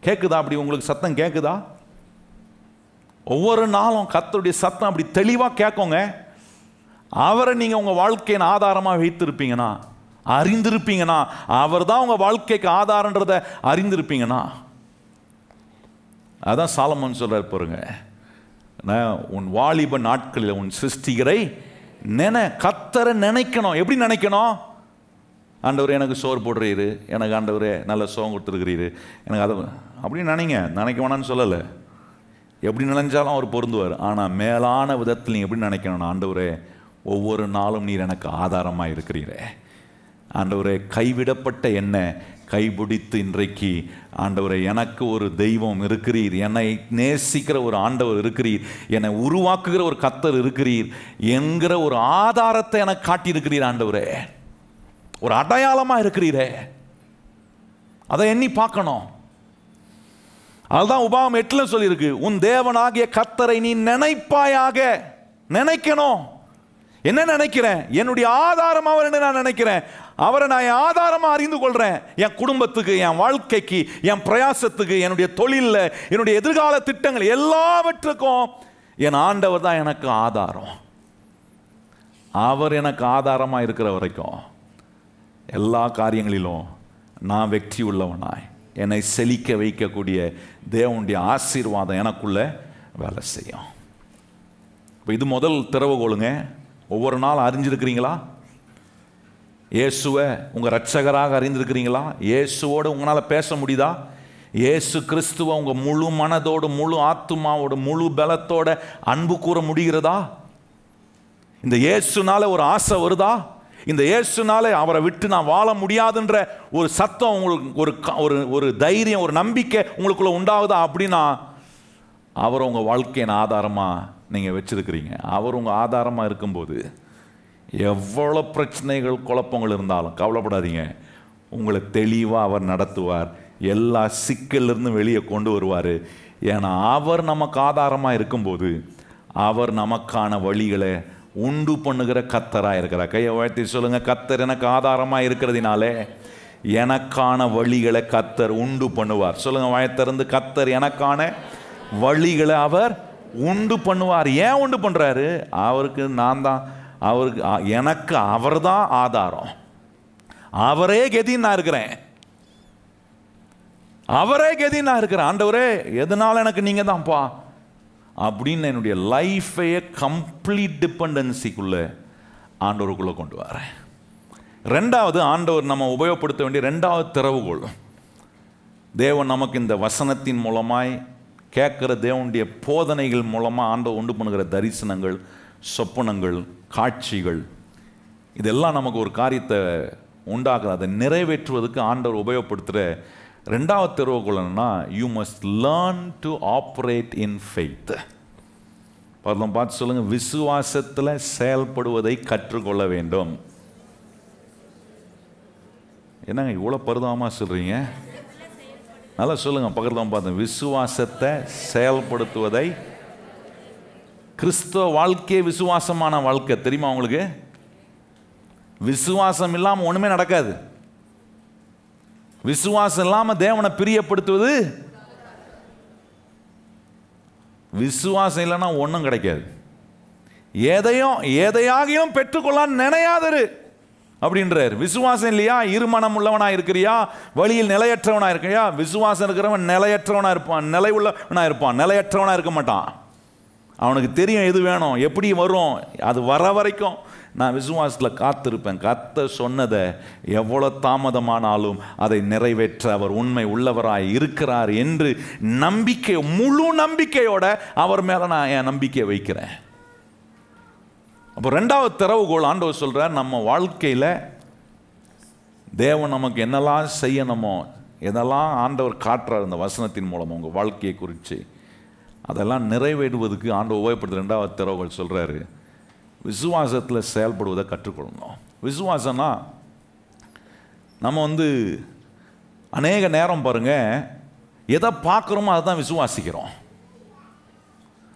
கேட்குதா? அப்படி உங்களுக்கு சத்தம் கேட்குதா? ஒவ்வொரு நாளும் கர்த்தருடைய சத்தம் அப்படி தெளிவாக கேட்குங்க. அவரை நீங்கள் உங்கள் வாழ்க்கையின் ஆதாரமாக வைத்திருப்பீங்கன்னா, அறிந்திருப்பீங்கன்னா, அவர் தான் உங்கள் வாழ்க்கைக்கு ஆதாரன்றதை அறிந்திருப்பீங்கன்னா, அதான் சாலமோன் சொல்றார் பாருங்க, உன் வாலிப நாட்களில் உன் சிருஷ்டிகரை கர்த்தரை நினைக்கணும். எப்படி நினைக்கணும்? ஆண்டவர் எனக்கு சோறு போடுறீரு, எனக்கு ஆண்டவரே நல்ல சோகம் கொடுத்துருக்கிறீரு, எனக்கு அதை அப்படின்னு நினைக்க வேணான்னு சொல்லலை. எப்படி நினைஞ்சாலும் அவர் பொருந்துவார். ஆனால் மேலான விதத்தில் நீங்கள் எப்படி நினைக்கணும்? ஆண்டவரே, ஒவ்வொரு நாளும் நீர் எனக்கு ஆதாரமாக இருக்கிறீரே. ஆண்டவரே, கைவிடப்பட்ட என்னை கைபிடித்து இன்றைக்கு ஆண்டவரே எனக்கு ஒரு தெய்வம் இருக்கிறீர், என்னை நேசிக்கிற ஒரு ஆண்டவர் இருக்கிறீர், என்னை உருவாக்குகிற ஒரு கர்த்தர் இருக்கிறீர் என்கிற ஒரு ஆதாரத்தை எனக்கு காட்டியிருக்கிறீர் ஆண்டவரே. ஒரு அடையாளமாக இருக்கிறீரே, அதை எண்ணி பார்க்கணும். அதுதான் உபாகம் 8 சொல்லியிருக்கு, உன் தேவனாகிய கர்த்தரை நீ நினைப்பாயாக. நினைக்கணும். என்ன நினைக்கிறேன்? என்னுடைய ஆதாரம் அவர் என்று நான் நினைக்கிறேன். அவரை நான் என் ஆதாரமாக அறிந்து கொள்றேன். என் குடும்பத்துக்கு, என் வாழ்க்கைக்கு, என் பிரயாசத்துக்கு, என்னுடைய தொழிலில், என்னுடைய எதிர்கால திட்டங்கள் எல்லாவற்றுக்கும் என் ஆண்டவர் தான் எனக்கு ஆதாரம். அவர் எனக்கு ஆதாரமாக இருக்கிற வரைக்கும் எல்லா காரியங்களிலும் நான் வெற்றி உள்ளவனாய், என்னை செழிக்க வைக்கக்கூடிய தேவனுடைய ஆசீர்வாதம் எனக்குள்ள வேலை செய்யும். இப்போ இது முதல் திறவுகோலுங்க. ஒவ்வொரு நாள் அறிஞ்சிருக்கிறீங்களா? இயேசுவை உங்கள் இரட்சகராக அறிந்திருக்கிறீங்களா? இயேசுவோடு உங்களால் பேச முடியுதா? இயேசு கிறிஸ்துவை உங்கள் முழு மனதோடு, முழு ஆத்துமாவோடு, முழு பலத்தோட அன்பு கூற முடிகிறதா? இந்த இயேசுனால ஒரு ஆசை வருதா? இந்த இயேசுனால அவரை விட்டு நான் வாழ முடியாதுன்ற ஒரு சத்தம் உங்களுக்கு, ஒரு தைரியம், ஒரு நம்பிக்கை உங்களுக்குள்ள உண்டாகுதா? அப்படின்னா அவர் உங்கள் வாழ்க்கையின் ஆதாரமாக நீங்கள் வச்சிருக்கிறீங்க. அவர் உங்கள் ஆதாரமாக இருக்கும்போது எவ்வளோ பிரச்சனைகள், குழப்பங்கள் இருந்தாலும் கவலைப்படாதீங்க. உங்களை தெளிவாக அவர் நடத்துவார், எல்லா சிக்கலிருந்து வெளியே கொண்டு வருவார். ஏன்னா அவர் நமக்கு ஆதாரமாக இருக்கும்போது அவர் நமக்கான வழிகளை உண்டு பண்ணுகிற கர்த்தராக இருக்கிறார். கையை உயர்த்தி சொல்லுங்க, கர்த்தர் எனக்கு ஆதாரமாக இருக்கிறதுனாலே எனக்கான வழிகளை கர்த்தர் உண்டு பண்ணுவார். சொல்லுங்க வாயத்திறந்து, கர்த்தர் எனக்கான வழிகளை அவர் உண்டு பண்ணுவார். ஏன் உண்டு பண்ணுறாரு? அவருக்கு நான் தான், அவருக்கு எனக்கு அவர் தான் ஆதாரம். அவரே கதின்னு நான் இருக்கிறேன். அவரே கதின்னு நான் இருக்கிறேன். ஆண்டவரே, எதனால எனக்கு நீங்கள் தான்ப்பா அப்படின்னு என்னுடைய லைஃபையே கம்ப்ளீட் டிபெண்டன்சிக்குள்ள ஆண்டவருக்குள்ளே கொண்டு வரேன். ரெண்டாவது, ஆண்டவர் நம்ம உபயோகப்படுத்த வேண்டிய ரெண்டாவது திறவுகோள், தேவன் நமக்கு இந்த வசனத்தின் மூலமாய் கேட்குற தேவனுடைய போதனைகள் மூலமாக ஆண்டவர் உண்டு பண்ணுகிற தரிசனங்கள், சொப்பனங்கள், காட்சிகள், இதெல்லாம் நமக்கு ஒரு காரியத்தை உண்டாக்குற, அதை நிறைவேற்றுவதற்கு ஆண்டவர் உபயோகப்படுத்துகிற ரெண்டாவது திறவுகோள் என்னன்னா, you must learn to operate in faith. பார்த்து சொல்லுங்க, விசுவாசத்தில் செயல்படுவதை கற்றுக்கொள்ள வேண்டும். என்னங்க இவ்வளோ பரிதாபமாக சொல்கிறீங்க? நல்லா சொல்லுங்க, பக்கத்தில் பார்த்து, விசுவாசத்தை செயல்படுத்துவதை. கிறிஸ்தவ வாழ்க்கை விசுவாசமான வாழ்க்கை தெரியுமா உங்களுக்கு? விசுவாசம் இல்லாமல் ஒன்றுமே நடக்காது. விசுவாசம் இல்லாமல் தேவனை பிரியப்படுத்துவது, விசுவாசம் இல்லைன்னா ஒன்றும் கிடைக்காது. எதையாகியும் பெற்றுக்கொள்ளான்னு நினையாதரு அப்படின்றார். விசுவாசம் இல்லையா? இருமனம் உள்ளவனா இருக்கிறியா? வழியில் நிலையற்றவனா இருக்கியா? விசுவாசம் இருக்கிறவன் நிலையற்றவனா இருப்பான், நிலை உள்ளவனா இருப்பான், நிலையற்றவனா இருக்க மாட்டான். அவனுக்கு தெரியும் எது வேணும், எப்படி வரும், அது வர வரைக்கும் நான் விசுவாசத்தில் காத்திருப்பேன். கர்த்தர் சொன்னதை எவ்வளோ தாமதமானாலும் அதை நிறைவேற்ற அவர் உண்மை உள்ளவராய் இருக்கிறார் என்று நம்பிக்கை, முழு நம்பிக்கையோட அவர் மேலே நான் என் நம்பிக்கையை வைக்கிறேன். அப்போ ரெண்டாவது திறவுகோள் ஆண்டவர் சொல்கிறார், நம்ம வாழ்க்கையில் தேவன் நமக்கு என்னெல்லாம் செய்யணுமோ, எதெல்லாம் ஆண்டவர் காட்டுறார் இந்த வசனத்தின் மூலம் உங்கள் வாழ்க்கையை குறித்து, அதெல்லாம் நிறைவேறுவதற்கு ஆண்டவர் உபயோகப்படுத்த ரெண்டாவது திறவுகோள் சொல்கிறாரு, விசுவாசத்தில் செயல்படுவதை கற்றுக்கொள்ளணும். விசுவாசம்னா நம்ம அநேக நேரம் பாருங்கள், எதை பார்க்குறோமோ அதை தான் விசுவாசிக்கிறோம்.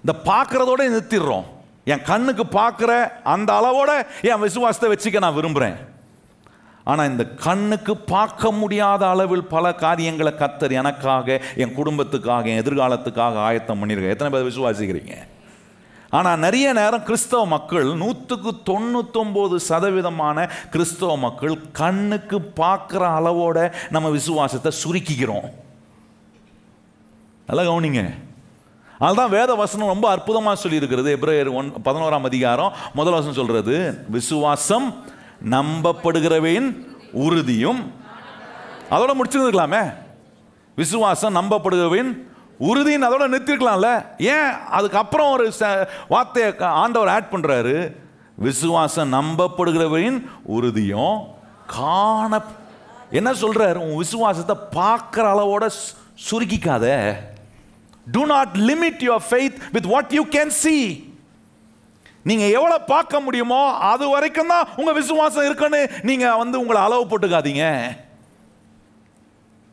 இந்த பார்க்குறதோட நிறுத்திடுறோம். என் கண்ணுக்கு பார்க்குற அந்த அளவோட என் விசுவாசத்தை வச்சுக்க நான் விரும்புகிறேன். ஆனால் இந்த கண்ணுக்கு பார்க்க முடியாத அளவில் பல காரியங்களை கர்த்தர் எனக்காக, என் குடும்பத்துக்காக, என் எதிர்காலத்துக்காக ஆயத்தம் பண்ணியிருக்க. எத்தனை பேர் விசுவாசிக்கிறீங்க? ஆனால் நிறைய நேரம் கிறிஸ்தவ மக்கள் 99% கிறிஸ்தவ மக்கள் கண்ணுக்கு பார்க்குற அளவோட நம்ம விசுவாசத்தை சுருக்கிக்கிறோம். நல்லா கவனிங்க. அதுதான் வேத வசனம் ரொம்ப அற்புதமாக சொல்லியிருக்கிறது. எபிரேயர் 11 முதல் வசனம் சொல்றது, விசுவாசம் நம்பப்படுகிறவையின் உறுதியும். அதோட முடிச்சிருக்கலாமே, விசுவாசம் நம்பப்படுகிறவையின் உறுதின்னு அதோட நிறுத்திருக்கலாம்ல. ஏன் அதுக்கப்புறம் ஒரு வார்த்தையை ஆண்டவர் ஆட் பண்றாரு, விசுவாசம் நம்பப்படுகிறவையின் உறுதியும் காண. என்ன சொல்றாரு? உன் விசுவாசத்தை பார்க்குற அளவோட சுருக்கிக்காத. Do not limit your faith with what you can see. நீங்க எவ்வளவு பார்க்க முடியுமோ அது வரைக்கும் தான் உங்க விசுவாசம் இருக்குன்னு நீங்க உங்களை அளவு போட்டுக்காதீங்க.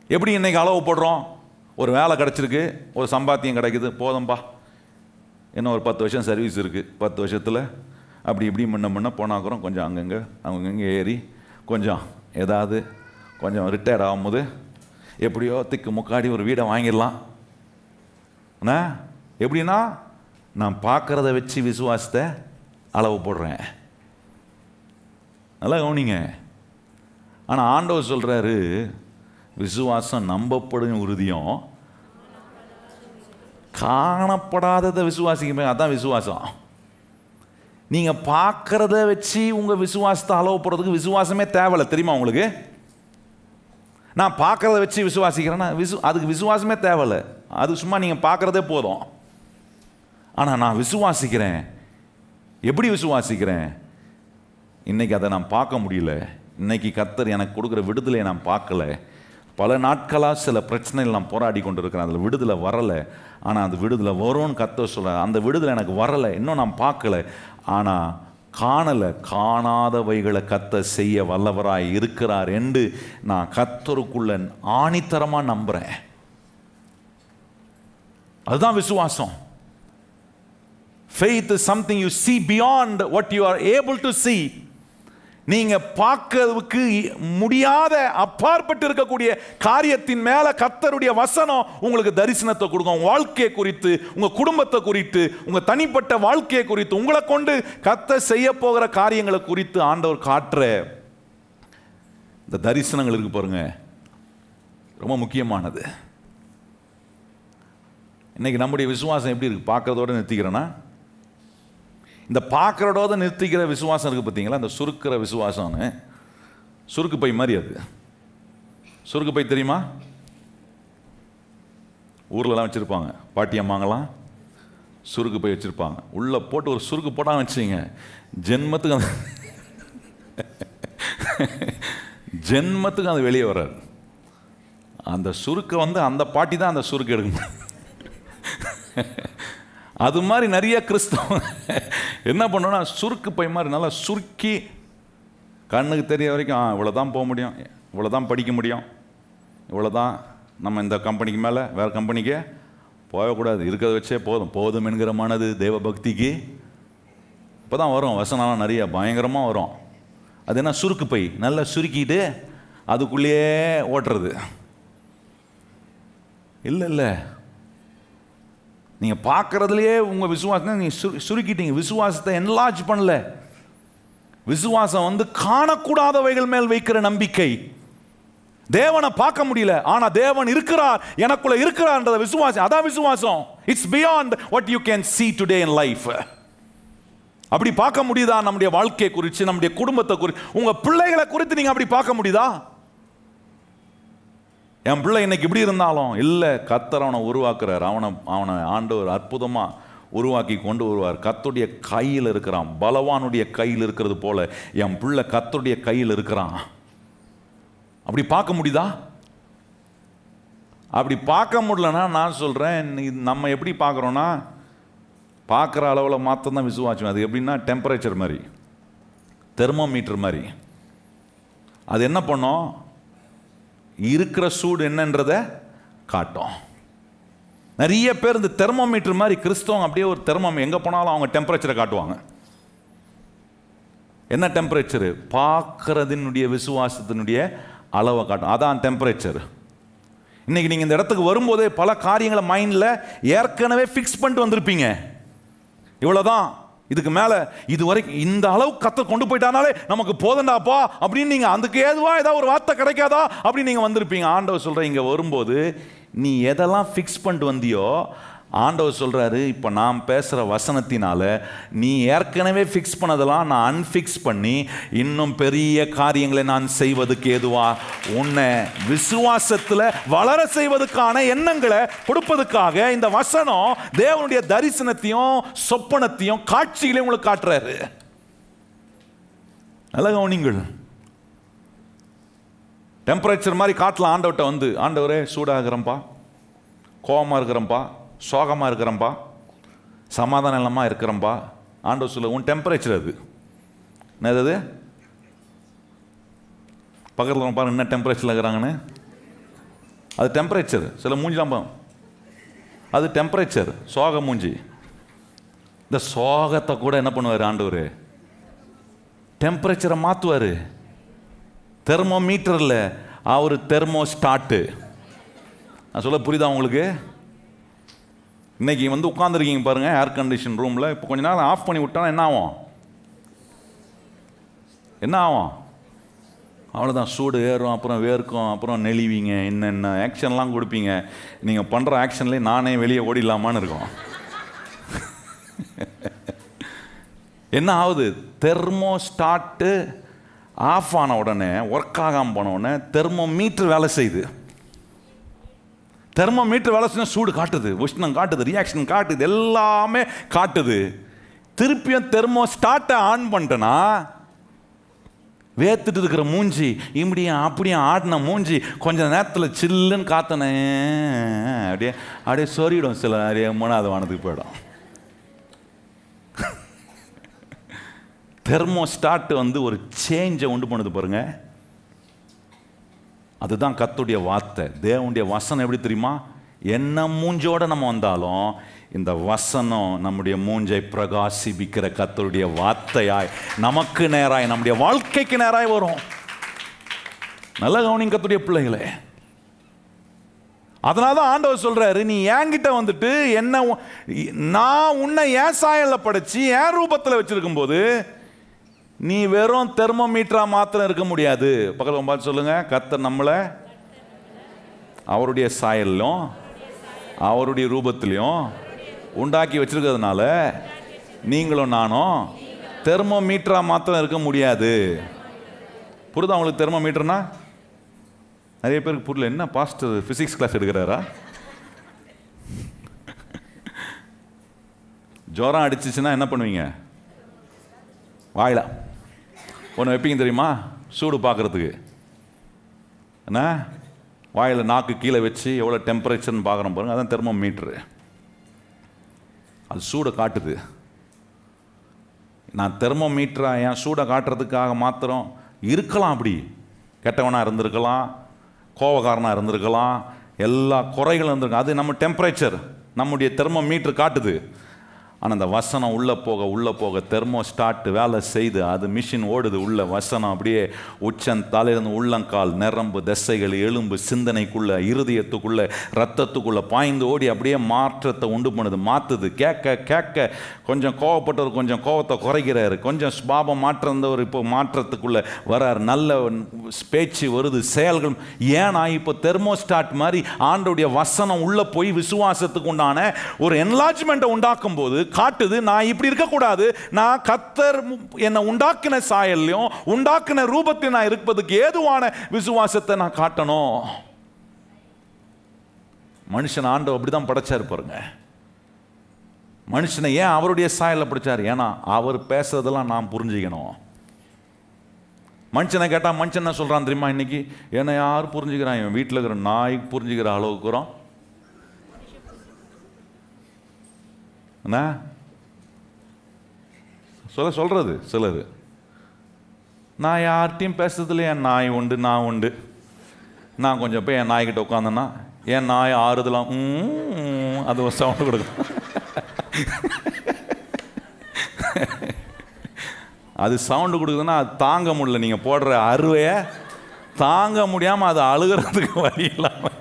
எப்படி இன்னைக்கு அளவு போடுறோம்? ஒரு வேலை கிடைச்சிருக்கு, ஒரு சம்பாத்தியம் கிடைக்குது, போதும்பா, இன்னும் ஒரு 10 வருஷம் சர்வீஸ் இருக்கு, 10 வருஷத்துல அப்படி இப்படி முன்ன போனாக்கிறோம், கொஞ்சம் அங்கங்கே ஏறி கொஞ்சம் ஏதாவது கொஞ்சம் ரிட்டையர்ட் ஆகும்போது எப்படியோ திக்கு முக்காடி ஒரு வீடை வாங்கிடலாம். எப்படின்னா, நான் பார்க்கறத வச்சு விசுவாசத்தை அளவு போடுறேன். நல்லா கவனிங்க. ஆனால் ஆண்டவர் சொல்றாரு, விசுவாசம் நம்பப்படும் உறுதியும் காணப்படாததை விசுவாசிக்குமே, அதான் விசுவாசம். நீங்க பார்க்கறத வச்சு உங்க விசுவாசத்தை அளவு போடுறதுக்கு விசுவாசமே தேவையில்லை, தெரியுமா உங்களுக்கு? நான் பார்க்கறத வச்சு விசுவாசிக்கிறேன்னா அதுக்கு விசுவாசமே தேவையில்லை, அது சும்மா நீங்க பார்க்கறதே போதும். ஆனால் நான் விசுவாசிக்கிறேன். எப்படி விசுவாசிக்கிறேன்? இன்னைக்கு அதை நான் பார்க்க முடியல, இன்னைக்கு கர்த்தர் எனக்கு கொடுக்குற விடுதலையை நான் பார்க்கல, பல நாட்களாக சில பிரச்சனைகள் நான் போராடி கொண்டு இருக்கிறேன், அதில் விடுதலை வரலை. ஆனால் அந்த விடுதலை வரும்னு கர்த்தர் சொல்கிறார். அந்த விடுதலை எனக்கு வரலை, இன்னும் நான் பார்க்கல. ஆனால் காணலை, காணாதவைகளை கர்த்தர் செய்ய வல்லவராய் இருக்கிறார் என்று நான் கர்த்தருக்குள்ள ஆணித்தரமாக நம்புகிறேன். அதுதான் விசுவாசம். Faith is something you see beyond what you are able to see. நீங்க பார்க்கிறதுக்கு முடியாத அப்பாற்பட்டு இருக்கக்கூடிய காரியத்தின் மேல கர்த்தருடைய வசனம் உங்களுக்கு தரிசனத்தை கொடுக்கும். உங்க வாழ்க்கையை குறித்து, உங்க குடும்பத்தை குறித்து, உங்க தனிப்பட்ட வாழ்க்கையை குறித்து, உங்களை கொண்டு கர்த்தர் செய்ய போகிற காரியங்களை குறித்து ஆண்டவர் காட்டுற இந்த தரிசனங்கள் இருக்கு பாருங்க, ரொம்ப முக்கியமானது. இன்னைக்கு நம்முடைய விசுவாசம் எப்படி இருக்கு? பார்க்கறதோட நிறுத்திக்கிறேன்னா, இந்த பார்க்கறதோட நிறுத்திக்கிற விசுவாசம் இருக்கு பார்த்தீங்களா, இந்த சுருக்கிற விசுவாசம்னு, சுருக்கு பை மாதிரி. அது சுருக்கு பை தெரியுமா? ஊர்லலாம் வச்சுருப்பாங்க, பாட்டி அம்மாங்களாம் சுருக்கு பை வச்சுருப்பாங்க. உள்ளே போட்டு ஒரு சுருக்கு போட்டான்னு வச்சுங்க, ஜென்மத்துக்கு அந்த ஜென்மத்துக்கு அது வெளியே வராது. அந்த சுருக்கை அந்த பாட்டி தான் அந்த சுருக்கு எடுக்கணும். அது மாதிரி நிறைய கிறிஸ்தவ என்ன பண்ணோன்னா, சுருக்கு பை மாதிரி நல்லா சுருக்கி கண்ணுக்கு தெரிய வரைக்கும் இவ்வளோதான் போக முடியும், இவ்வளோதான் படிக்க முடியும், இவ்வளோதான் நம்ம இந்த கம்பெனிக்கு மேலே வேறு கம்பெனிக்கு போகக்கூடாது, இருக்கிறத வச்சே போதும் என்கிற மனது தேவ பக்திக்கு இப்போ தான் வரும். வசனம்லாம் நிறைய பயங்கரமாக வரும். அது என்ன, சுருக்கு பை நல்லா சுருக்கிட்டு அதுக்குள்ளேயே ஓட்டுறது. இல்லை, நீங்கள் பார்க்குறதுலையே உங்கள் விசுவாசத்தை நீங்கள் சுருக்கிட்டீங்க. விசுவாசத்தை என்லார்ஜ் பண்ணல. விசுவாசம் காணக்கூடாதவைகள் மேல் வைக்கிற நம்பிக்கை. தேவனை பார்க்க முடியல, ஆனா தேவன் இருக்கிறார், எனக்குள்ள இருக்கிறார்ன்ற விசுவாசம், அதான் விசுவாசம். It's beyond what you can see today in life. அப்படி பார்க்க முடியுதா? நம்முடைய வாழ்க்கையை குறித்து, நம்முடைய குடும்பத்தை குறித்து, உங்க பிள்ளைகளை குறித்து நீங்க அப்படி பார்க்க முடியுதா? என் பிள்ளை இன்னைக்கு இப்படி இருந்தாலும் இல்லை, கர்த்தர் அவனை உருவாக்குறார். அவனை ஆண்டவர் அற்புதமாக உருவாக்கி கொண்டு வருவார். கர்த்தருடைய கையில் இருக்கிறான். பலவானுடைய கையில் இருக்கிறது போல என் பிள்ளை கர்த்தருடைய கையில் இருக்கிறான். அப்படி பார்க்க முடியுதா? அப்படி பார்க்க முடியலன்னா நான் சொல்கிறேன், நம்ம எப்படி பார்க்குறோன்னா, பார்க்குற அளவில் மாற்றம் தான் விசுவாசம். அது எப்படின்னா டெம்பரேச்சர் மாதிரி, தெர்மோமீட்டர் மாதிரி. அது என்ன பண்ணோம்? இருக்கிற சூடு என்னன்றதை காட்டும். நிறைய பேர் இந்த தெர்மோமீட்டர் மாதிரி கிறிஸ்தவம் அப்படியே ஒரு தெர்மோமீட்டர், எங்கே போனாலும் அவங்க டெம்பரேச்சரை காட்டுவாங்க. என்ன டெம்பரேச்சரு? பார்க்கறதினுடைய விசுவாசத்தினுடைய அளவை காட்டும். அதான் டெம்பரேச்சர். இன்னைக்கு நீங்கள் இந்த இடத்துக்கு வரும்போதே பல காரியங்களை மைண்டில் ஏற்கனவே ஃபிக்ஸ் பண்ணிட்டு வந்திருப்பீங்க. இவ்வளோதான், இதுக்கு மேலே இது வரைக்கும் இந்த அளவுக்கு கர்த்தர் கொண்டு போயிட்டானாலே நமக்கு போதண்டாப்பா அப்படின்னு நீங்கள் அதுக்கு ஏதுவா ஏதாவது ஒரு வார்த்தை கிடைக்காதா அப்படின்னு நீங்கள் வந்திருப்பீங்க. ஆண்டவர் சொல்கிற இங்கே வரும்போது நீ எதெல்லாம் ஃபிக்ஸ் பண்ணிட்டு வந்தியோ ஆண்டவர் சொல்கிறாரு, இப்போ நான் பேசுகிற வசனத்தினால நீ ஏற்கனவே ஃபிக்ஸ் பண்ணதெல்லாம் நான் அன்ஃபிக்ஸ் பண்ணி இன்னும் பெரிய காரியங்களை நான் செய்வதுக்கு ஏதுவா உன்னை விசுவாசத்தில் வளர செய்வதற்கான எண்ணங்களை கொடுப்பதுக்காக இந்த வசனம் தேவனுடைய தரிசனத்தையும் சொப்பனத்தையும் காட்சிகளையும் உங்களுக்கு காட்டுறாரு. நல்ல கவனிங்கள். டெம்பரேச்சர் மாதிரி காட்டலாம் ஆண்டவர்கிட்ட வந்து, ஆண்டவரே சூடாகிறேன்ப்பா, கோபமாக இருக்கிறேன்ப்பா, சோகமாக இருக்கிறேன்ப்பா, சமாதானம் இல்லாமல் இருக்கிறேன்ப்பா. ஆண்டவர் சொல்ல உன் டெம்பரேச்சர் அது என்னது? பக்கத்தில் பாருங்க என்ன டெம்பரேச்சரில் இருக்கிறாங்கன்னு. அது டெம்பரேச்சர். சில மூஞ்சிலாம் அது டெம்பரேச்சர், சோக மூஞ்சி. இந்த சோகத்தை கூட என்ன பண்ணுவார் ஆண்டவர்? டெம்பரேச்சரை மாற்றுவார். தெர்மோமீட்டரில் அவர் தெர்மோஸ்டாட்டு. நான் சொல்ல புரியுதா உங்களுக்கு? இன்னைக்கு வந்து உட்காந்துருக்கீங்க பாருங்க ஏர் கண்டிஷன் ரூமில். இப்போ கொஞ்ச நேரம் ஆஃப் பண்ணி விட்டா என்ன ஆகும்? என்ன ஆகும்? அவ்வளோதான், சூடு ஏறும், அப்புறம் வேர்க்கும், அப்புறம் நெளிவீங்க, என்னென்ன ஆக்ஷன்லாம் கொடுப்பீங்க. நீங்கள் பண்ணுற ஆக்ஷன்லேயே நானே வெளியே ஓடிடலாமான்னு இருக்கும். என்ன ஆகுது? தெர்மோஸ்டாட்டு ஆஃப் ஆன உடனே, ஒர்க் ஆகாமல் போன உடனே தெர்மோமீட்டர் வேலை செய்யுது. தெர்மோமீட்டர் வேலை செய்ய சூடு காட்டுது, உஷ்ணம் காட்டுது, ரியாக்ஷன் காட்டுது, எல்லாமே காட்டுது. திருப்பியும் தெர்மோஸ்டாட்டை ஆன் பண்ணிட்டேன்னா வேத்துட்டு இருக்கிற மூஞ்சி இப்படியும் அப்படியும் ஆடின மூஞ்சி கொஞ்சம் நேரத்தில் சில்லுன்னு காத்தனே அப்படியே அப்படியே சொறிடும். சில நிறைய 3வது வானத்துக்கு போயிடும். தெர்மோஸ்டாட் வந்து ஒரு சேஞ்சை உண்டு பண்ணுது பாருங்க. அதுதான் கர்த்தருடைய வார்த்தை. தேவனுடைய வசனம் எப்படி தெரியுமா? என்ன மூஞ்சோட நம்ம வந்தாலும் இந்த வசனம் நம்முடைய மூஞ்சை பிரகாசிப்பிக்கிற கர்த்தருடைய வார்த்தையாய் நமக்கு நேராய், நம்முடைய வாழ்க்கைக்கு நேராய் வரும். நல்ல கவனிங்க கர்த்தருடைய பிள்ளைகளே. அதனால தான் ஆண்டவர் சொல்றாரு, நீ என்கிட்ட வந்துட்டு என்ன, நான் உன்னை என் சாயல்ல படைச்சு என் ரூபத்தில் வச்சிருக்கும் போது நீ வெறும் தெர்மோமீட்டரா மாத்திரம் இருக்க முடியாது. பக்கத்தில் பார்த்து சொல்லுங்க, கர்த்தர் நம்மளை அவருடைய சாயலும் அவருடைய ரூபத்திலையும் உண்டாக்கி வச்சிருக்கிறதுனால நீங்களும் நானும் தெர்மோமீட்டரா மாத்திரம் இருக்க முடியாது. புரியுதா உங்களுக்கு? தெர்மோமீட்டர்னா நிறைய பேருக்கு புரியல. என்ன பாஸ்டர் பிசிக்ஸ் கிளாஸ் எடுக்கிறாரா? ஜுரம் அடிச்சிச்சுன்னா என்ன பண்ணுவீங்க? வாயில ஒன்று வைப்பீங்க தெரியுமா? சூடு பார்க்குறதுக்கு. என்ன வாயில் நாக்கு கீழே வச்சு எவ்வளோ டெம்பரேச்சர்னு பார்க்குறோம் பாருங்க. அதான் தெர்மோமீட்ரு. அது சூடை காட்டுது. நான் தெர்மோமீட்டராக என் சூடை காட்டுறதுக்காக மாத்திரம் இருக்கலாம். அப்படி கெட்டவனாக இருந்திருக்கலாம், கோபக்காரனாக இருந்திருக்கலாம், எல்லா குறைகளும் இருந்திருக்கும். அது நம்ம டெம்பரேச்சர், நம்முடைய தெர்மோமீட்டர் காட்டுது. ஆனால் அந்த வசனம் உள்ளே போக தெர்மோஸ்டாட் வேலை செய்து அது மிஷின் ஓடுது. உள்ள வசனம் அப்படியே உச்சன் தலையிலிருந்து உள்ளங்கால் நரம்பு தசைகள் எலும்பு சிந்தனைக்குள்ள இருதயத்துக்குள்ள ரத்தத்துக்குள்ள பாய்ந்து ஓடி அப்படியே மாற்றத்தை உண்டு பண்ணுது, மாற்றுது. கேட்க கேட்க கொஞ்சம் கோவப்பட்டவர் கொஞ்சம் கோவத்தை குறைக்கிறாரு, கொஞ்சம் சுபாவம் மாற்றந்தவர் இப்போ மாற்றத்துக்குள்ள வரார், நல்ல பேச்சு வருது, செயல்கள். ஏன்னா இப்போ தெர்மோஸ்டாட் மாதிரி ஆண்டோடைய வசனம் உள்ளே போய் விசுவாசத்துக்கு உண்டான ஒரு என்லார்ஜ்மெண்ட்டை உண்டாக்கும் போது காட்டுது, நான் இப்படி இருக்கக்கூடாது, நான் கர்த்தர் என்னை உண்டாக்கின சாயல்லையும் உண்டாக்கின ரூபத்தில் நான் இருப்பதுக்கு ஏதுவான விசுவாசத்தை நான் காட்டணும். மனுஷன் ஆண்டவர் அப்படிதான் படைச்சாரு பாருங்க. மனுஷனை ஏன் அவருடைய சாயல்ல படைச்சாரு? ஏன்னா அவர் பேசுறதெல்லாம் நான் புரிஞ்சுக்கணும். மனுஷனை கேட்டா மனுஷன் என்ன சொல்றான் தெரியுமா? இன்னைக்கு என்ன யார் புரிஞ்சுக்கிறான்? என் வீட்டில் இருக்கிற நாய் புரிஞ்சுக்கிற அளவுக்குறோம். என்ன சொல்றது? சிலர் நான் யார்கிட்டையும் பேசுறதுல என் நாய் உண்டு, நான் உண்டு. நான் கொஞ்சம் போய் என் நாய்கிட்ட உட்காந்தேன்னா என் நாய் ஆறுதலாம் அது ஒரு சவுண்டு கொடுக்கும். அது சவுண்டு கொடுக்குதுன்னா அது தாங்க முடியல, நீங்கள் போடுற அருவையை தாங்க முடியாமல் அது அழுகிறதுக்கு வழி இல்லாமல்.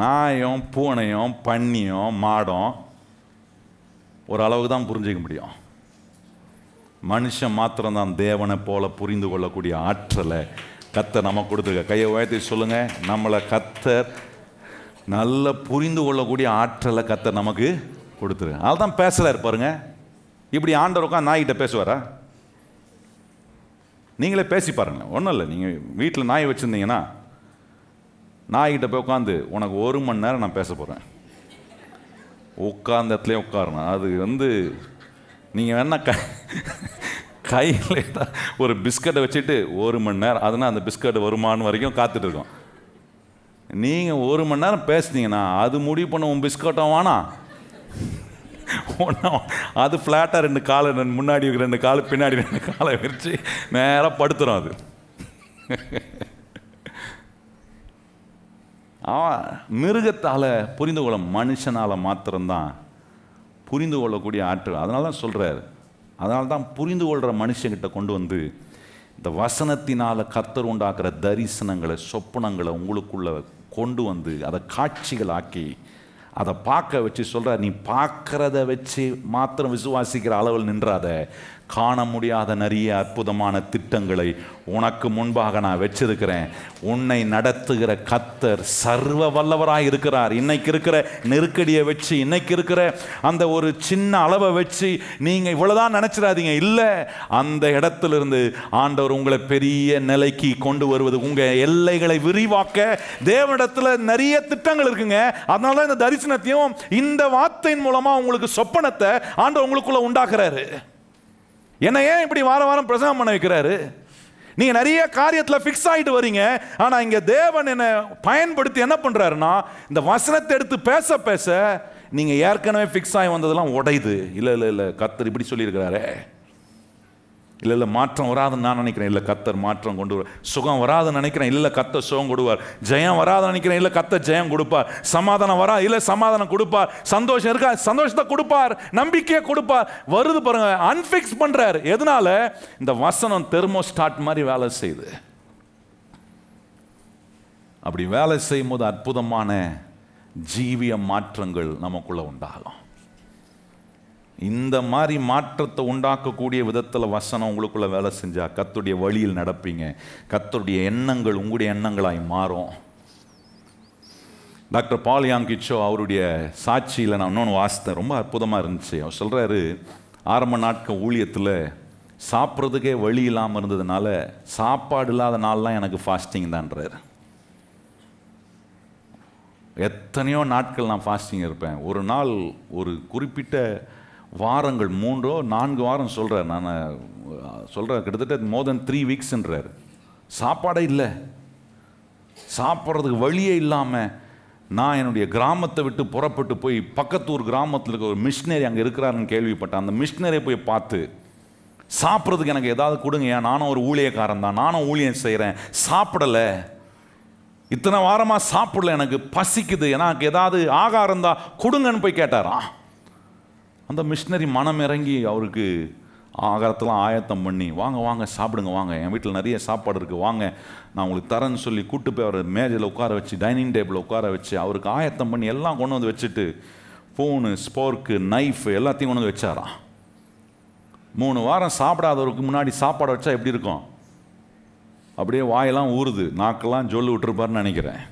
நாயும் பூனையும் பன்னியும் மாடும் ஒரு அளவுக்கு தான் புரிஞ்சிக்க முடியும். மனுஷன் மாத்திரம்தான் தேவனை போல புரிந்து கொள்ளக்கூடிய ஆற்றலை கர்த்தர் நமக்கு கொடுத்துருக்க. கையை உயர்த்தி சொல்லுங்க, நம்மளை கர்த்தர் நல்ல புரிந்து கொள்ளக்கூடிய ஆற்றலை கர்த்தர் நமக்கு கொடுத்துருக்கு. அதுதான் பேசல இருப்பாருங்க. இப்படி ஆண்டவர் உட்காந்து நாய்கிட்ட பேசுவாரா? நீங்களே பேசி பாருங்களேன். ஒன்றும் இல்லை, நீங்கள் வீட்டில் நாய் வச்சுருந்தீங்கன்னா நாய்கிட்ட போய் உட்காந்து உனக்கு 1 மணி நேரம் நான் பேச போகிறேன், உட்கார்ந்த இடத்துலேயே உட்காரணும். அது நீங்கள் வேணா கையில் ஒரு பிஸ்கட்டை வச்சுட்டு 1 மணி நேரம், அதுனா அந்த பிஸ்கட் வருமானு வரைக்கும் காத்துட்டு இருக்கோம். நீங்கள் 1 மணி நேரம் பேசுனீங்கன்னா அது முடிவு பண்ண உன் பிஸ்கட்டும் வேணாம் ஒன்றும், அது ஃப்ளாட்டாக 2 காலை முன்னாடி 2 கால் பின்னாடி 2 காலை விரிச்சு நேராக படுத்துரும். அது மிருகத்தால் புரிந்து கொள்ள, மனுஷனால் மாத்திரம்தான் புரிந்து கொள்ளக்கூடிய ஆற்றல். அதனால தான் சொல்கிறார், அதனால தான் புரிந்து கொள்கிற மனுஷங்கிட்ட கொண்டு வந்து இந்த வசனத்தினால் கர்த்தர் உண்டாக்குற தரிசனங்களை சொப்பனங்களை உங்களுக்குள்ள கொண்டு வந்து அதை காட்சிகளாக்கி அதை பார்க்க வச்சு சொல்கிறார், நீ பார்க்குறத வச்சு மாத்திரம் விசுவாசிக்கிற அளவில் நின்றாத, காண முடியாத நிறைய அற்புதமான திட்டங்களை உனக்கு முன்பாக நான் வச்சிருக்கிறேன். உன்னை நடத்துகிற கர்த்தர் சர்வ வல்லவராக இருக்கிறார். இன்னைக்கு இருக்கிற நெருக்கடியை வச்சு, இன்னைக்கு இருக்கிற அந்த ஒரு சின்ன அளவை வச்சு நீங்கள் இவ்வளோதான் நினச்சிடாதீங்க. இல்லை, அந்த இடத்துலேருந்து ஆண்டவர் உங்களை பெரிய நிலைக்கு கொண்டு வருவது, உங்கள் எல்லைகளை விரிவாக்க தேவனிடத்தில் நிறைய திட்டங்கள் இருக்குங்க. அதனால தான் இந்த தரிசனத்தையும் இந்த வார்த்தையின் மூலமாக உங்களுக்கு சொப்பனத்தை ஆண்டவர் உங்களுக்குள்ள உண்டாக்குறாரு. என்ன ஏன் இப்படி வார வாரம் பிரசங்கம் பண்ண வைக்கிறாரு? நீங்கள் நிறைய காரியத்தில் ஃபிக்ஸ் ஆகிட்டு வரீங்க. ஆனால் இங்கே தேவன் என்னை பயன்படுத்தி என்ன பண்ணுறாருன்னா, இந்த வசனத்தை எடுத்து பேச பேச நீங்கள் ஏற்கனவே ஃபிக்ஸ் ஆகி வந்ததெல்லாம் உடையுது. இல்லை இல்லை இல்லை, கர்த்தர் இப்படி சொல்லியிருக்கிறாரே, இல்லை இல்லை மாற்றம் வராதுன்னு நான் நினைக்கிறேன், இல்லை கர்த்தர் மாற்றம் கொண்டு வருவார். சுகம் வராதுன்னு நினைக்கிறேன், இல்லை கர்த்தர் சுகம் கொடுப்பார். ஜெயம் வராதுன்னு நினைக்கிறேன், இல்லை கர்த்தர் ஜெயம் கொடுப்பார். சமாதானம் வரா, இல்லை சமாதானம் கொடுப்பார். சந்தோஷம் இருக்கா, சந்தோஷத்தை கொடுப்பார். நம்பிக்கையை கொடுப்பார். வருது பாருங்க, அன்ஃபிக்ஸ் பண்றாரு. எதனால? இந்த வசனம் தெர்மோஸ்டாட் மாதிரி வேலை செய்யுது. அப்படி வேலை செய்யும் போது அற்புதமான ஜீவிய மாற்றங்கள் நமக்குள்ள உண்டாகும். இந்த மாதிரி மாற்றத்தை உண்டாக்கக்கூடிய விதத்தில் வசனம் உங்களுக்குள்ள வேலை செஞ்சா கர்த்தருடைய வழியில் நடப்பீங்க. கர்த்தருடைய எண்ணங்கள் உங்களுடைய எண்ணங்களாய் மாறும். டாக்டர் பால் யாங்கிச்சோ அவருடைய சாட்சியில் நான் இன்னொன்று வாசித்தேன், ரொம்ப அற்புதமாக இருந்துச்சு. அவர் சொல்கிறாரு, ஆரம்ப நாட்கள் ஊழியத்தில் சாப்பிட்றதுக்கே வழி இல்லாமல் இருந்ததுனால சாப்பாடு இல்லாத நாள்லாம் எனக்கு ஃபாஸ்டிங் தான்றார். எத்தனையோ நாட்கள் நான் ஃபாஸ்டிங் இருப்பேன். ஒரு நாள் ஒரு குறிப்பிட்ட வாரங்கள் 3-4 வாரம் சொல்கிறார். நான் சொல்கிறேன் கிட்டத்தட்ட மோர் தென் 3 வீக்ஸ்ன்றார். சாப்பாடே இல்லை, சாப்பிட்றதுக்கு வழியே இல்லாமல் நான் என்னுடைய கிராமத்தை விட்டு புறப்பட்டு போய் பக்கத்தூர் கிராமத்தில் இருக்க ஒரு மிஷினரி அங்கே இருக்கிறாருன்னு கேள்விப்பட்டேன். அந்த மிஷினரியை போய் பார்த்து சாப்பிட்றதுக்கு எனக்கு ஏதாவது கொடுங்க, ஏன் நானும் ஒரு ஊழியக்காரன் தான், நானும் ஊழியம் செய்கிறேன், சாப்பிடலை, இத்தனை வாரமாக சாப்பிடல, எனக்கு பசிக்குது, எனக்கு ஏதாவது ஆகாரம் தான் கொடுங்கன்னு போய் கேட்டாராம். அந்த மிஷினரி மனம் இறங்கி அவருக்கு ஆகாரத்தெல்லாம் ஆயத்தம் பண்ணி, வாங்க வாங்க சாப்பிடுங்க, வாங்க என் வீட்டில் நிறைய சாப்பாடு இருக்குது, வாங்க நான் உங்களுக்கு தரேன்னு சொல்லி கூப்பிட்டு போய் அவர் மேஜையில் உட்கார வச்சு, டைனிங் டேபிளில் உட்கார வச்சு அவருக்கு ஆயத்தம் பண்ணி எல்லாம் கொண்டு வந்து வச்சுட்டு, ஃபோனு, ஸ்போர்க்கு, நைஃபு எல்லாத்தையும் கொண்டு வந்து வச்சாராம். 3 வாரம் சாப்பிடாதவருக்கு முன்னாடி சாப்பாடை வச்சா எப்படி இருக்கும்? அப்படியே வாயெல்லாம் ஊறுது, நாக்கெல்லாம் ஜொல்லு விட்டுருப்பாருன்னு நினைக்கிறேன்.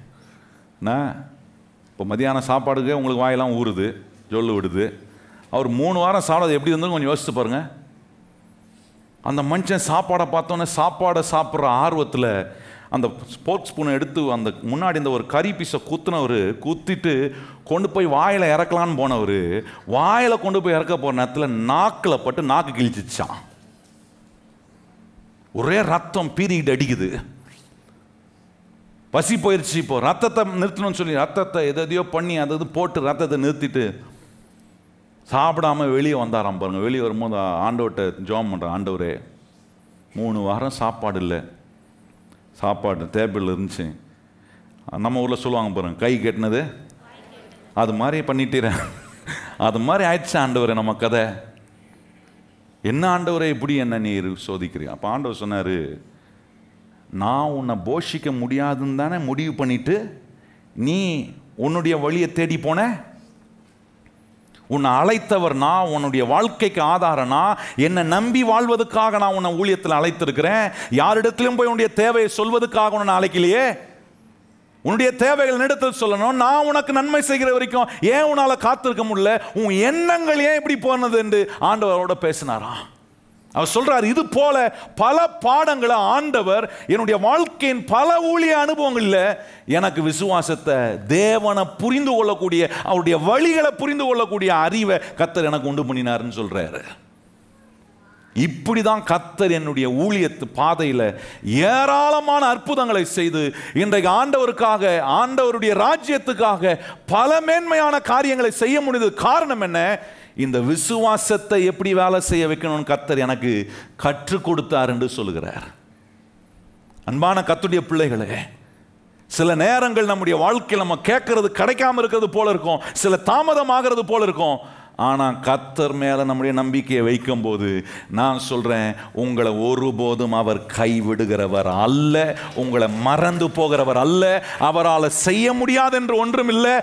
இப்போ மதியானம் சாப்பாடுக்கே உங்களுக்கு வாயெல்லாம் ஊறுது, ஜொல்லு விடுது. அவர் 3 வாரம் சாப்பிடாது எப்படி இருந்தாலும் கொஞ்சம் யோசிச்சு பாருங்க. அந்த மனுஷன் சாப்பாடை பார்த்தோன்னே சாப்பாடை சாப்பிட்ற ஆர்வத்தில் அந்த ஸ்போர்க் ஸ்பூனை எடுத்து அந்த முன்னாடி இந்த ஒரு கறி பீஸை குத்துனவர், குத்திட்டு கொண்டு போய் வாயில் இறக்கலான்னு போனவர், வாயில் கொண்டு போய் இறக்க போகிற நேரத்தில் நாக்கில் பட்டு நாக்கு கிழிச்சிச்சான். ஒரே ரத்தம் பீறிக்கிட்டு அடிக்குது. பசி போயிடுச்சு. இப்போ ரத்தத்தை நிறுத்தணும்னு சொல்லி ரத்தத்தை எதையோ பண்ணி அது போட்டு ரத்தத்தை நிறுத்திட்டு சாப்பிடாம வெளியே வந்தாராம் பாருங்க. வெளியே வரும்போது ஆண்டவர்கிட்ட ஜெபம் பண்ணுறேன், ஆண்டவரே 3 வாரம் சாப்பாடு இல்லை, சாப்பாடு டேபிள் இருந்துச்சு, நம்ம ஊரில் சொல்லுவாங்க பாருங்க, கை கட்டினது அது மாதிரி பண்ணிட்டேன், அது மாதிரி ஆயிடுச்சு ஆண்டவரே நம்ம கதை. என்ன ஆண்டவரே இப்படி என்ன நீர் சோதிக்கிறீங்க? அப்போ ஆண்டவர் சொன்னார், நான் உன்னை போஷிக்க முடியாதுன்னு தானே முடிவு பண்ணிட்டு நீ உன்னுடைய வழியை தேடி போன. உன்னை அழைத்தவர் நான், உன்னுடைய வாழ்க்கைக்கு ஆதாரம் நான், என்னை நம்பி வாழ்வதற்காக நான் உன்னை ஊழியத்தில் அழைத்திருக்கிறேன். யாரிடத்திலும் போய் உன்னுடைய தேவையை சொல்வதற்காக உன்னை அழைக்கலையே. உன்னுடைய தேவைகள் இடத்தில் சொல்லணும். நான் உனக்கு நன்மை செய்கிற வரைக்கும் ஏன் உன்னால காத்திருக்க முடியல? உன் எண்ணங்கள் ஏன் இப்படி போனது என்று ஆண்டவரோட பேசினாராம். அவர் சொல்றார், இது போல பல பாடங்களை ஆண்டவர் என்னுடைய வாழ்க்கையின் பல ஊழிய அனுபவங்களில் எனக்கு விசுவாசத்தை, தேவனை புரிந்து கொள்ளக்கூடிய, அவருடைய வழிகளை புரிந்து கொள்ளக்கூடிய அறிவை கர்த்தர் எனக்கு உண்டு பண்ணினார்னு சொல்றாரு. இப்படிதான் கர்த்தர் என்னுடைய ஊழியத்து பாதையில் ஏராளமான அற்புதங்களை செய்து இன்றைக்கு ஆண்டவருக்காக, ஆண்டவருடைய ராஜ்யத்துக்காக பல மேன்மையான காரியங்களை செய்ய முடியுது. காரணம் என்ன? இந்த விசுவாசத்தை எப்படி வேலை செய்ய வைக்கணும்னு கர்த்தர் எனக்கு கற்றுக் கொடுத்தார் என்று சொல்லுகிறார். அன்பான கர்த்தருடைய பிள்ளைகளே, சில நேரங்கள் நம்முடைய வாழ்க்கையில் நம்ம கேட்கறது கிடைக்காம இருக்கிறது போல இருக்கும், சில தாமதமாகிறது போல இருக்கும். ஆனால் கர்த்தர் மேலே நம்முடைய நம்பிக்கையை வைக்கும் போது நான் சொல்கிறேன், உங்களை ஒருபோதும் அவர் கைவிடுகிறவர் அல்ல, உங்களை மறந்து போகிறவர் அல்ல. அவரால் செய்ய முடியாது என்று ஒன்றும் இல்லை.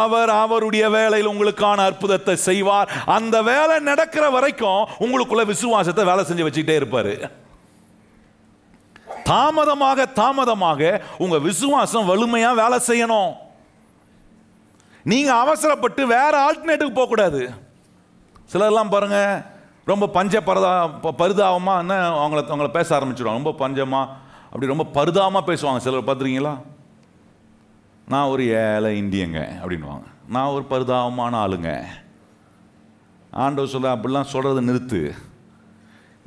அவர் அவருடைய வேலையில் உங்களுக்கான அற்புதத்தை செய்வார். அந்த வேலை நடக்கிற வரைக்கும் உங்களுக்குள்ள விசுவாசத்தை வேலை செஞ்சு வச்சுக்கிட்டே இருப்பார். தாமதமாக தாமதமாக உங்க விசுவாசம் வலிமையா வேலை செய்யணும். நீங்க அவசரப்பட்டு வேற ஆல்டர்னேட்டிவ் போக கூடாது. சிலர்லாம் பாருங்க, ரொம்ப பரிதாபமா என்ன அவங்கள பேச ஆரம்பிச்சிடுவாங்க. ரொம்ப பஞ்சமா அப்படி ரொம்ப பரிதாபமா பேசுவாங்க. சிலர் பார்த்துருக்கீங்களா? நான் ஒரு ஏழை இந்தியங்க அப்படின்வாங்க. நான் ஒரு பரிதாபமான ஆளுங்க. ஆண்டவர் சொல்ல, அப்படிலாம் சொல்றதை நிறுத்து.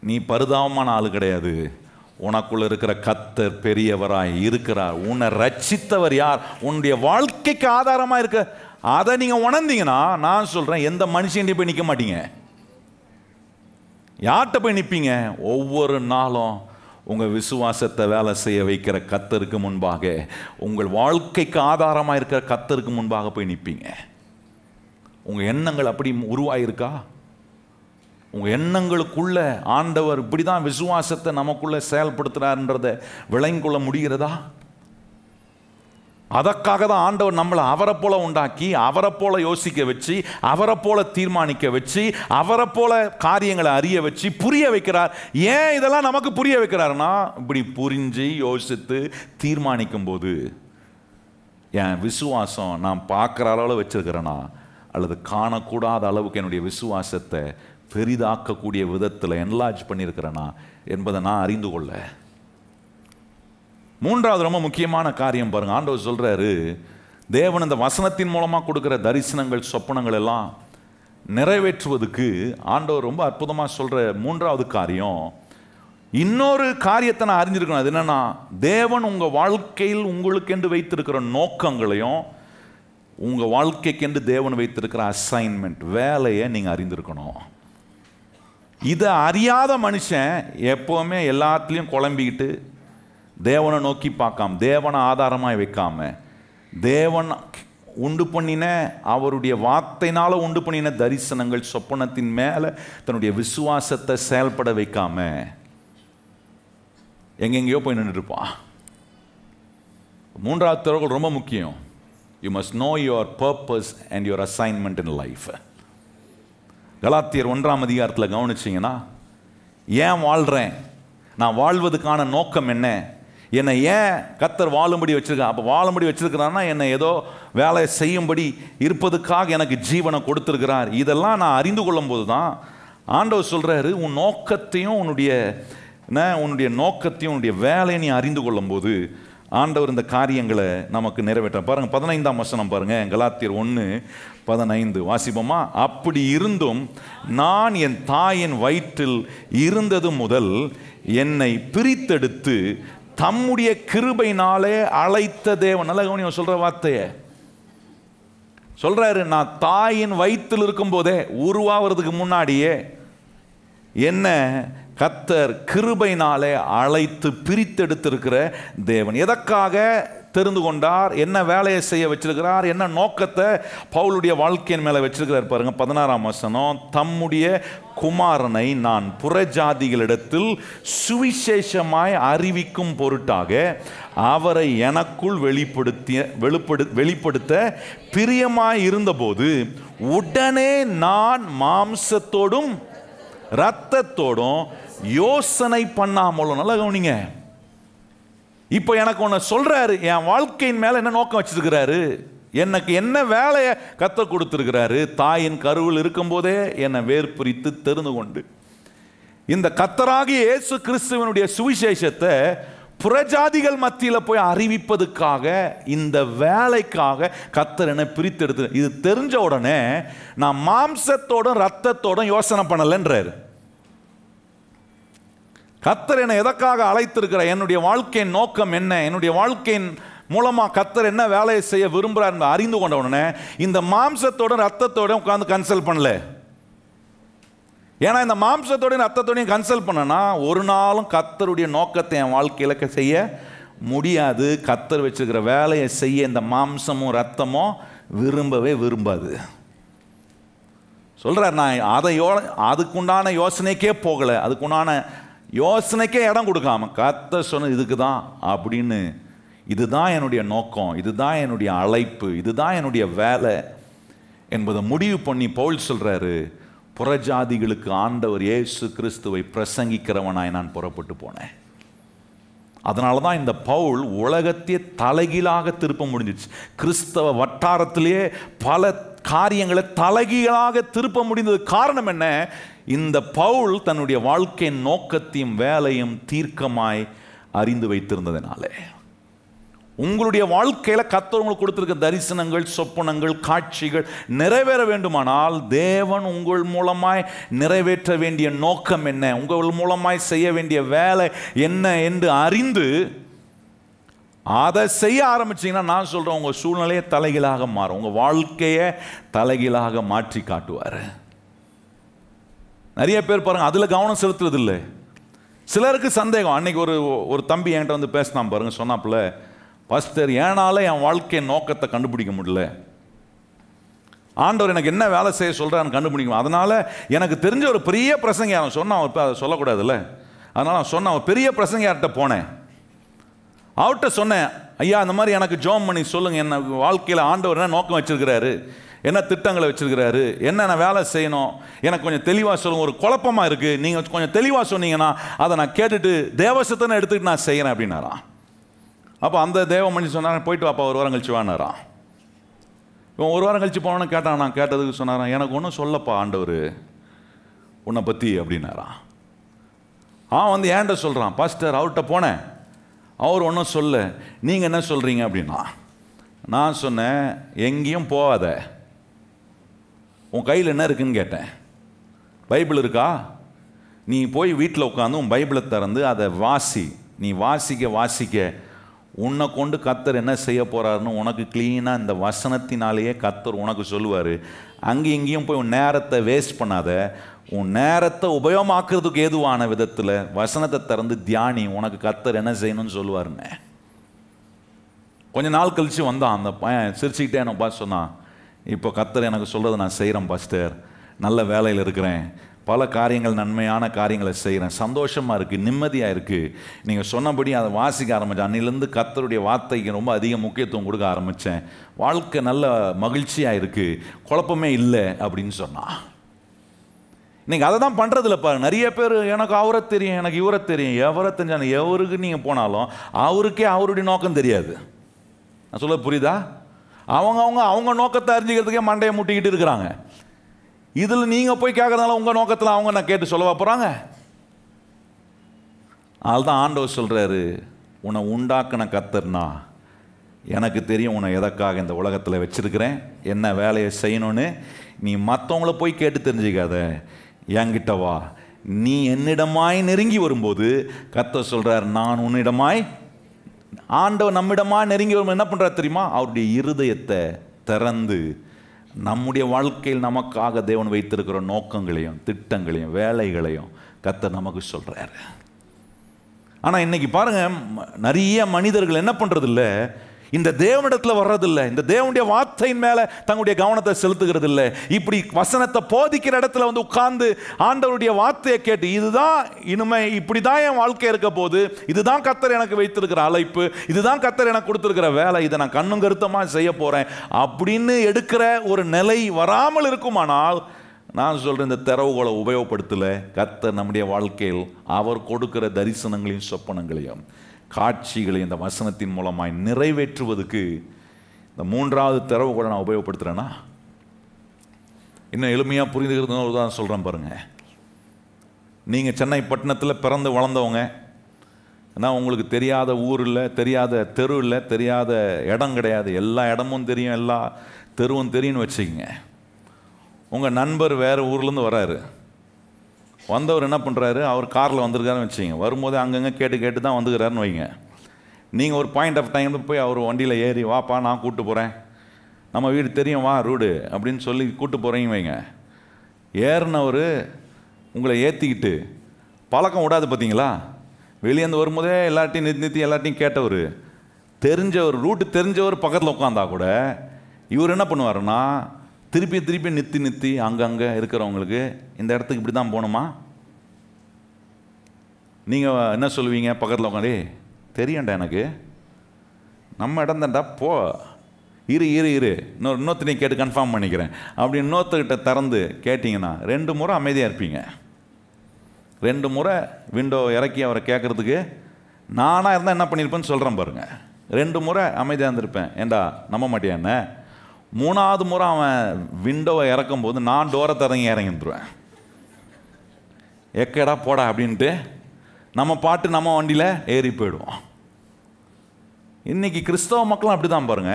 நீ பரிதாபமான ஆளு கிடையாது. உனக்குள்ள இருக்கிற கர்த்தர் பெரியவராய் இருக்கிறார். உன்னை ரட்சித்தவர் யார்? உன்னுடைய வாழ்க்கைக்கு ஆதாரமா இருக்க, அதை நீங்க உணர்ந்தீங்கன்னா நான் சொல்றேன், எந்த மனுஷன் போய் நிற்க மாட்டீங்க. யார்கிட்ட போய் நிற்பீங்க? ஒவ்வொரு நாளும் உங்க விசுவாசத்தை வேலை செய்ய வைக்கிற கர்த்தருக்கு முன்பாக, உங்கள் வாழ்க்கைக்கு ஆதாரமா இருக்கிற கர்த்தருக்கு முன்பாக போய் நிற்பீங்க. உங்க எண்ணங்கள் அப்படி உருவாயிருக்கா? உங்கள் எண்ணங்களுக்குள்ள ஆண்டவர் இப்படி தான் விசுவாசத்தை நமக்குள்ள செயல்படுத்துகிறார்ன்றதை விளங்கிக்கொள்ள முடிகிறதா? அதற்காக தான் ஆண்டவர் நம்மளை அவரை போல உண்டாக்கி, அவரை போல யோசிக்க வச்சு, அவரை போல தீர்மானிக்க வச்சு, அவரை போல காரியங்களை அறிய வச்சு புரிய வைக்கிறார். ஏன் இதெல்லாம் நமக்கு புரிய வைக்கிறாருன்னா, இப்படி புரிஞ்சு யோசித்து தீர்மானிக்கும் போது என் விசுவாசம் நான் பார்க்குற அளவில் வச்சிருக்கிறேனா அல்லது காணக்கூடாத அளவுக்கு என்னுடைய விசுவாசத்தை பெரிதாக்கக்கூடிய விதத்தில் என்லார்ஜ் பண்ணியிருக்கிறேனா என்பதை நான் அறிந்து கொள்ள. மூன்றாவது ரொம்ப முக்கியமான காரியம் பாருங்க, ஆண்டவர் சொல்றாரு, தேவன் இந்த வசனத்தின் மூலமாக கொடுக்குற தரிசனங்கள், சொப்பனங்கள் எல்லாம் நிறைவேற்றுவதற்கு ஆண்டவர் ரொம்ப அற்புதமாக சொல்ற மூன்றாவது காரியம், இன்னொரு காரியத்தை நான் அறிஞ்சிருக்கணும். அது என்னன்னா, தேவன் உங்க வாழ்க்கையில் உங்களுக்கென்று வைத்திருக்கிற நோக்கங்களையும், உங்க வாழ்க்கைக்கென்று தேவன் வைத்திருக்கிற அசைன்மெண்ட், வேலையை நீங்க அறிந்திருக்கணும். இதை அறியாத மனுஷன் எப்பவுமே எல்லாத்துலேயும் குழம்பிக்கிட்டு தேவனை நோக்கி பார்க்காம, தேவனை ஆதாரமாய் வைக்காம, தேவன் உண்டு பண்ணின, அவருடைய வார்த்தையினால உண்டு பண்ணின தரிசனங்கள், சொப்பனத்தின் மேலே தன்னுடைய விசுவாசத்தை செயல்பட வைக்காம எங்கெங்கேயோ போய் நின்றுருப்பான். மூன்றாவது திறவுகள் ரொம்ப முக்கியம். You must no your purpose and your assignment in life. கலாத்தியர் 1ஆம் அதிகாரத்தில் கவனிச்சிங்கன்னா, ஏன் வாழ்கிறேன், நான் வாழ்வதுக்கான நோக்கம் என்ன, என்னை ஏன் கர்த்தர் வாழும்படி வச்சிருக்கேன். அப்போ வாழும்படி வச்சிருக்கிறான்னா என்னை ஏதோ வேலையை செய்யும்படி இருப்பதுக்காக எனக்கு ஜீவனை கொடுத்துருக்கிறார். இதெல்லாம் நான் அறிந்து கொள்ளும் போது தான் ஆண்டவர் சொல்கிறாரு, உன் நோக்கத்தையும் உன்னுடைய நோக்கத்தையும் உன்னுடைய வேலையை நீ அறிந்து கொள்ளும் போது ஆண்டவர் இந்த காரியங்களை நமக்கு நிறைவேற்ற. பாருங்கள் 15ஆம் வசனம் பாருங்கள், கலாத்தியர் 1:15 வாசிப்போமா? அப்படி இருந்தும் நான் என் தாயின் வயிற்றில் இருந்தது முதல் என்னை பிரித்தெடுத்து தம்முடைய கிருபையினாலே அழைத்த தேவன். நல்ல கவனியம், சொல்ற வார்த்தையை சொல்றாரு. நான் தாயின் வயிற்றில் இருக்கும் போதே, உருவாகிறதுக்கு முன்னாடியே என்ன கர்த்தர் கிருபையினாலே அழைத்து பிரித்தெடுத்திருக்கிற தேவன். எதற்காக தெரிந்து கொண்டார், என்ன வேலையை செய்ய வச்சிருக்கிறார், என்ன நோக்கத்தை பவுலுடைய வாழ்க்கையின் மேலே வச்சிருக்கிறார் பாருங்க. 16ஆம் வசனம், தம்முடைய குமாரனை நான் புறஜாதிகளிடத்தில் சுவிசேஷமாய் அறிவிக்கும் பொருட்டாக அவரை எனக்குள் வெளிப்படுத்த பிரியமாய் இருந்தபோது உடனே நான் மாம்சத்தோடும் இரத்தத்தோடும் யோசனை பண்ணாமலும். நல்லா கவனிங்க. இப்போ எனக்கு ஒன்று சொல்றாரு, என் வாழ்க்கையின் மேல என்ன நோக்கம் வச்சிருக்கிறாரு, எனக்கு என்ன வேலையை கற்றுக் கொடுத்திருக்கிறாரு. தாயின் கருவில் இருக்கும் போதே என்னை வேர்பிரித்து தெரிந்து கொண்டு இந்த கர்த்தராகிய இயேசு கிறிஸ்துவினுடைய சுவிசேஷத்தை புறஜாதிகள் மத்தியில் போய் அறிவிப்பதுக்காக, இந்த வேலைக்காக கர்த்தர் என்னை பிரித்தெடுத்து. இது தெரிஞ்ச உடனே நான் மாம்சத்தோடும் ரத்தத்தோடும் யோசனை பண்ணலன்றாரு. கர்த்தர் என்னை எதற்காக அழைத்திருக்கிறார், என்னுடைய வாழ்க்கையின் நோக்கம் என்ன, என்னுடைய வாழ்க்கையின் மூலமாக கர்த்தர் என்ன வேலையை செய்ய விரும்புகிறார் என்று அறிந்து கொண்ட உடனே இந்த மாம்சத்தோட ரத்தத்தோட உட்காந்து கன்சல்ட் பண்ணல. ஏன்னா இந்த மாம்சத்தோடையும் ரத்தத்தோடையும் கன்சல்ட் பண்ணனா ஒரு நாளும் கர்த்தருடைய நோக்கத்தை என் வாழ்க்கையில் செய்ய முடியாது. கர்த்தர் வச்சிருக்கிற வேலையை செய்ய இந்த மாம்சமும் ரத்தமும் விரும்பவே விரும்பாது. சொல்கிறார், நான் அதுக்குண்டான யோசனைக்கே போகலை, அதுக்குண்டான யோசனைக்கே இடம் கொடுக்காம கர்த்தர் சொன்ன இதுக்கு தான் அப்படின்னு, இதுதான் என்னுடைய நோக்கம், இதுதான் என்னுடைய அழைப்பு, இதுதான் என்னுடைய வேலை என்பதை முடிவு பண்ணி பவுல் சொல்றாரு, புறஜாதிகளுக்கு ஆண்டவர் இயேசு கிறிஸ்துவை பிரசங்கிக்கிறவனாய் நான் புறப்பட்டு போனேன். அதனால தான் இந்த பவுல் உலகத்தையே தலைகீழாக திருப்ப முடிஞ்சிச்சு. கிறிஸ்தவ வட்டாரத்திலேயே பல காரியங்களை தலைகீழாக திருப்ப முடிந்தது. காரணம் என்ன? இந்த பவுல் தன்னுடைய வாழ்க்கையின் நோக்கத்தையும் வேலையும் தீர்க்கமாய் அறிந்து வைத்திருந்ததினாலே. உங்களுடைய வாழ்க்கையில் கர்த்தர் உங்களுக்கு கொடுத்திருக்க தரிசனங்கள், சொப்பனங்கள், காட்சிகள் நிறைவேற வேண்டுமானால் தேவன் உங்கள் மூலமாய் நிறைவேற்ற வேண்டிய நோக்கம் என்ன, உங்கள் மூலமாய் செய்ய வேண்டிய வேலை என்ன என்று அறிந்து அதை செய்ய ஆரம்பிச்சிங்கன்னா நான் சொல்கிறேன், உங்கள் சூழ்நிலையை தலைகீழாக மாறும், உங்கள் வாழ்க்கையை தலைகீழாக மாற்றி காட்டுவார். நிறைய பேர் பாருங்கள் அதில் கவனம் செலுத்துறது இல்லை. சிலருக்கு சந்தேகம். அன்னைக்கு ஒரு தம்பி என்கிட்ட வந்து பேசினான் பாருங்க. சொன்னாப்புல, பாஸ்டர் ஏனால என் வாழ்க்கையின் நோக்கத்தை கண்டுபிடிக்க முடியல, ஆண்டவர் எனக்கு என்ன வேலை செய்ய சொல்கிறான்னு கண்டுபிடிக்கணும். அதனால் எனக்கு தெரிஞ்ச ஒரு பெரிய பிரசங்க அவன் சொன்னான், அவர் அதை சொல்லக்கூடாதுல்ல, அதனால் அவன் சொன்னான், அவன் பெரிய பிரசங்கியார்கிட்ட போனேன், அவர்கிட்ட சொன்னேன், ஐயா இந்த மாதிரி எனக்கு ஜோம் பண்ணி சொல்லுங்கள், என்ன வாழ்க்கையில் ஆண்டவர் என்ன நோக்கம் வச்சுருக்கிறாரு, என்ன திட்டங்களை வச்சுருக்கிறாரு, என்னென்ன வேலை செய்யணும், எனக்கு கொஞ்சம் தெளிவாக சொல்லுங்கள், ஒரு குழப்பமாக இருக்குது, நீங்கள் கொஞ்சம் தெளிவாக சொன்னீங்கன்னா அதை நான் கேட்டுட்டு தேவசத்தனை எடுத்துக்கிட்டு நான் செய்கிறேன் அப்படின்னாரான். அப்போ அந்த தேவமணி சொன்னார், போயிட்டு வாப்பா ஒரு வாரம் கழிச்சு வானாரான். இவன் ஒரு வாரம் கழிச்சு போனோன்னு கேட்டான். நான் கேட்டதுக்கு சொன்னாரான், எனக்கு ஒன்றும் சொல்லப்பா ஆண்டவர் உன்னை பற்றி அப்படின்னாரான். வந்து ஏன்ட்ட சொல்கிறான், பாஸ்டர் அவர்கிட்ட போனேன், அவர் ஒன்றும் சொல்ல, நீங்கள் என்ன சொல்கிறீங்க அப்படின்னா. நான் சொன்னேன், எங்கேயும் போகாத, உன் கையில் என்ன இருக்குன்னு கேட்டேன். பைபிள் இருக்கா, நீ போய் வீட்டில் உட்காந்து உன் பைபிளை திறந்து அதை வாசி, நீ வாசிக்க வாசிக்க உன்னை கொண்டு கர்த்தர் என்ன செய்ய போகிறாருன்னு உனக்கு க்ளீனாக இந்த வசனத்தினாலேயே கர்த்தர் உனக்கு சொல்லுவார். அங்கே இங்கேயும் போய் உன் நேரத்தை வேஸ்ட் பண்ணாத, உன் நேரத்தை உபயோகமாக்குறதுக்கு ஏதுவான விதத்தில் வசனத்தை திறந்து தியானி, உனக்கு கர்த்தர் என்ன செய்யணும்னு சொல்லுவாருன்னு. கொஞ்ச நாள் கழித்து வந்தான் அந்த பையன், சிரிச்சுக்கிட்டே என்ன பார்த்து சொன்னான், இப்போ கர்த்தர் எனக்கு சொல்கிறத நான் செய்கிறேன் பாஸ்டர், நல்ல வேலையில் இருக்கிறேன், பல காரியங்கள் நன்மையான காரியங்களை செய்கிறேன், சந்தோஷமாக இருக்குது, நிம்மதியாக இருக்குது, நீங்கள் சொன்னபடி அதை வாசிக்க ஆரம்பித்தேன், அன்னிலேருந்து கர்த்தருடைய வார்த்தைக்கு ரொம்ப அதிக முக்கியத்துவம் கொடுக்க ஆரம்பித்தேன், வாழ்க்கை நல்ல மகிழ்ச்சியாக இருக்குது, குழப்பமே இல்லை அப்படின்னு சொன்னான். நீங்கள் அதை தான் பண்ணுறதில்ல பாருங்க. நிறைய பேர் எனக்கு அவரை தெரியும், எனக்கு இவரை தெரியும், எவரை தெரிஞ்சாலும் எவருக்கு நீங்கள் போனாலும் அவருக்கே அவருடைய நோக்கம் தெரியாது. நான் சொல்ல புரியுதா? அவங்க நோக்கத்தை அறிஞ்சிக்கிறதுக்கே மண்டையை முட்டிக்கிட்டு இருக்கிறாங்க. இதில் நீங்கள் போய் கேட்கறதுனால உங்கள் நோக்கத்தில் அவங்க நான் கேட்டு சொல்லவா போகிறாங்க? அதுதான் ஆண்டவர் சொல்கிறாரு, உன்னை உண்டாக்கின கர்த்தர்னா எனக்கு தெரியும் உன்னை எதற்காக இந்த உலகத்தில் வச்சிருக்கிறேன், என்ன வேலையை செய்யணும்னு. நீ மற்றவங்கள போய் கேட்டு தெரிஞ்சுக்காத, என்கிட்ட வா. நீ என்னிடமாய் நெருங்கி வரும்போது கர்த்தர் சொல்கிறார், நான் உன்னிடமாய். ஆண்டவர் நம்மிடமாய் நெருங்கி வரும்போது என்ன பண்ணுறாரு தெரியுமா? அவருடைய இருதயத்தை திறந்து நம்முடைய வாழ்க்கையில் நமக்காக தேவன் வைத்திருக்கிற நோக்கங்களையும் திட்டங்களையும் வேலைகளையும் கர்த்தர் நமக்கு சொல்கிறாரு. ஆனால் இன்னைக்கு பாருங்க, நிறைய மனிதர்கள் என்ன பண்ணுறது இல்லை, இந்த தேவனிடத்துல வர்றதில்லை, இந்த தேவனுடைய வார்த்தையின் மேல தங்களுடைய கவனத்தை செலுத்துகிறது இல்லை. இப்படி வசனத்தை போதிக்கிற இடத்துல வந்து உட்கார்ந்து ஆண்டவருடைய வார்த்தையை கேட்டு, இதுதான் இனிமே இப்படிதான் என் வாழ்க்கை இருக்க போது, இதுதான் கர்த்தர் எனக்கு வைத்திருக்கிற அழைப்பு, இதுதான் கர்த்தர் எனக்கு கொடுத்திருக்கிற வேலை, இதை நான் கண்ணும் கருத்தமா செய்ய போறேன் அப்படின்னு எடுக்கிற ஒரு நிலை வராமல் இருக்குமானால், நான் சொல்றேன், இந்த திறவுகளை உபயோகப்படுத்தல கர்த்தர் நம்முடைய வாழ்க்கையில் அவர் கொடுக்கிற தரிசனங்களையும் சொப்பனங்களையும் காட்சிகளை இந்த வசனத்தின் மூலமாய் நிறைவேற்றுவதற்கு இந்த மூன்றாவது திறவுகோலை நான் உபயோகப்படுத்துறேன்னா, இன்னும் எளிமையாக புரிந்துக்கிறது ஒரு உதாரணம் சொல்கிறேன் பாருங்க. நீங்கள் சென்னை பட்டணத்தில் பிறந்து வளர்ந்தவங்க, ஏன்னா உங்களுக்கு தெரியாத ஊர் இல்லை, தெரியாத தெரு இல்லை, தெரியாத இடம் கிடையாது, எல்லா இடமும் தெரியும், எல்லா தெருவும் தெரியும்னு வச்சுக்கோங்க. உங்கள் நண்பர் வேறு ஊர்லேருந்து வராரு, வந்தவர் என்ன பண்ணுறாரு, அவர் காரில் வந்திருக்காருன்னு வச்சுங்க, வரும்போது அங்கங்கே கேட்டு தான் வந்துக்கிறாருன்னு வைங்க. நீங்கள் ஒரு பாயிண்ட் ஆஃப் டைமில் போய் அவர் வண்டியில் ஏறி, வாப்பா நான் கூப்பிட்டு போகிறேன், நம்ம வீடு தெரியும் வா ரூடு அப்படின்னு சொல்லி கூப்பிட்டு போகிறீங்க வைங்க. ஏறினவர் உங்களை ஏற்றிக்கிட்டு பழக்கம் விடாது பார்த்தீங்களா. வெளியேந்து வரும்போதே எல்லார்ட்டையும் நிறுத்தி எல்லார்ட்டையும் கேட்டவர், தெரிஞ்சவர், ரூட்டு தெரிஞ்சவர் பக்கத்தில் உட்காந்தா கூட இவர் என்ன பண்ணுவாருன்னா, திருப்பி நிறுத்தி அங்கங்கே இருக்கிறவங்களுக்கு, இந்த இடத்துக்கு இப்படி தான் போகணுமா, நீங்கள் என்ன சொல்லுவீங்க, பக்கத்தில் உட்காந்து, தெரியண்டா எனக்கு, நம்ம இடம் தான்டா, போ இரு இன்னொருத்தனை கேட்டு கன்ஃபார்ம் பண்ணிக்கிறேன் அப்படி இன்னொருத்தர்கிட்ட திறந்து கேட்டிங்கன்னா 2 முறை அமைதியாக இருப்பீங்க. 2 முறை விண்டோ இறக்கி அவரை கேட்குறதுக்கு நானாக இருந்தால் என்ன பண்ணியிருப்பேன்னு சொல்கிறேன் பாருங்கள். 2 முறை அமைதியாக இருந்திருப்பேன், ஏண்டா நம்ப மாட்டியா என்ன. 3ஆவது முறை அவன் விண்டோவை இறக்கும் போது நான் டோரை இறங்கிடுவேன், எக்கடா போடா அப்படின்ட்டு நம்ம பாட்டு நம்ம வண்டியில் ஏறி போயிடுவோம். இன்னைக்கு கிறிஸ்தவ மக்களும் அப்படி தான் பாருங்க.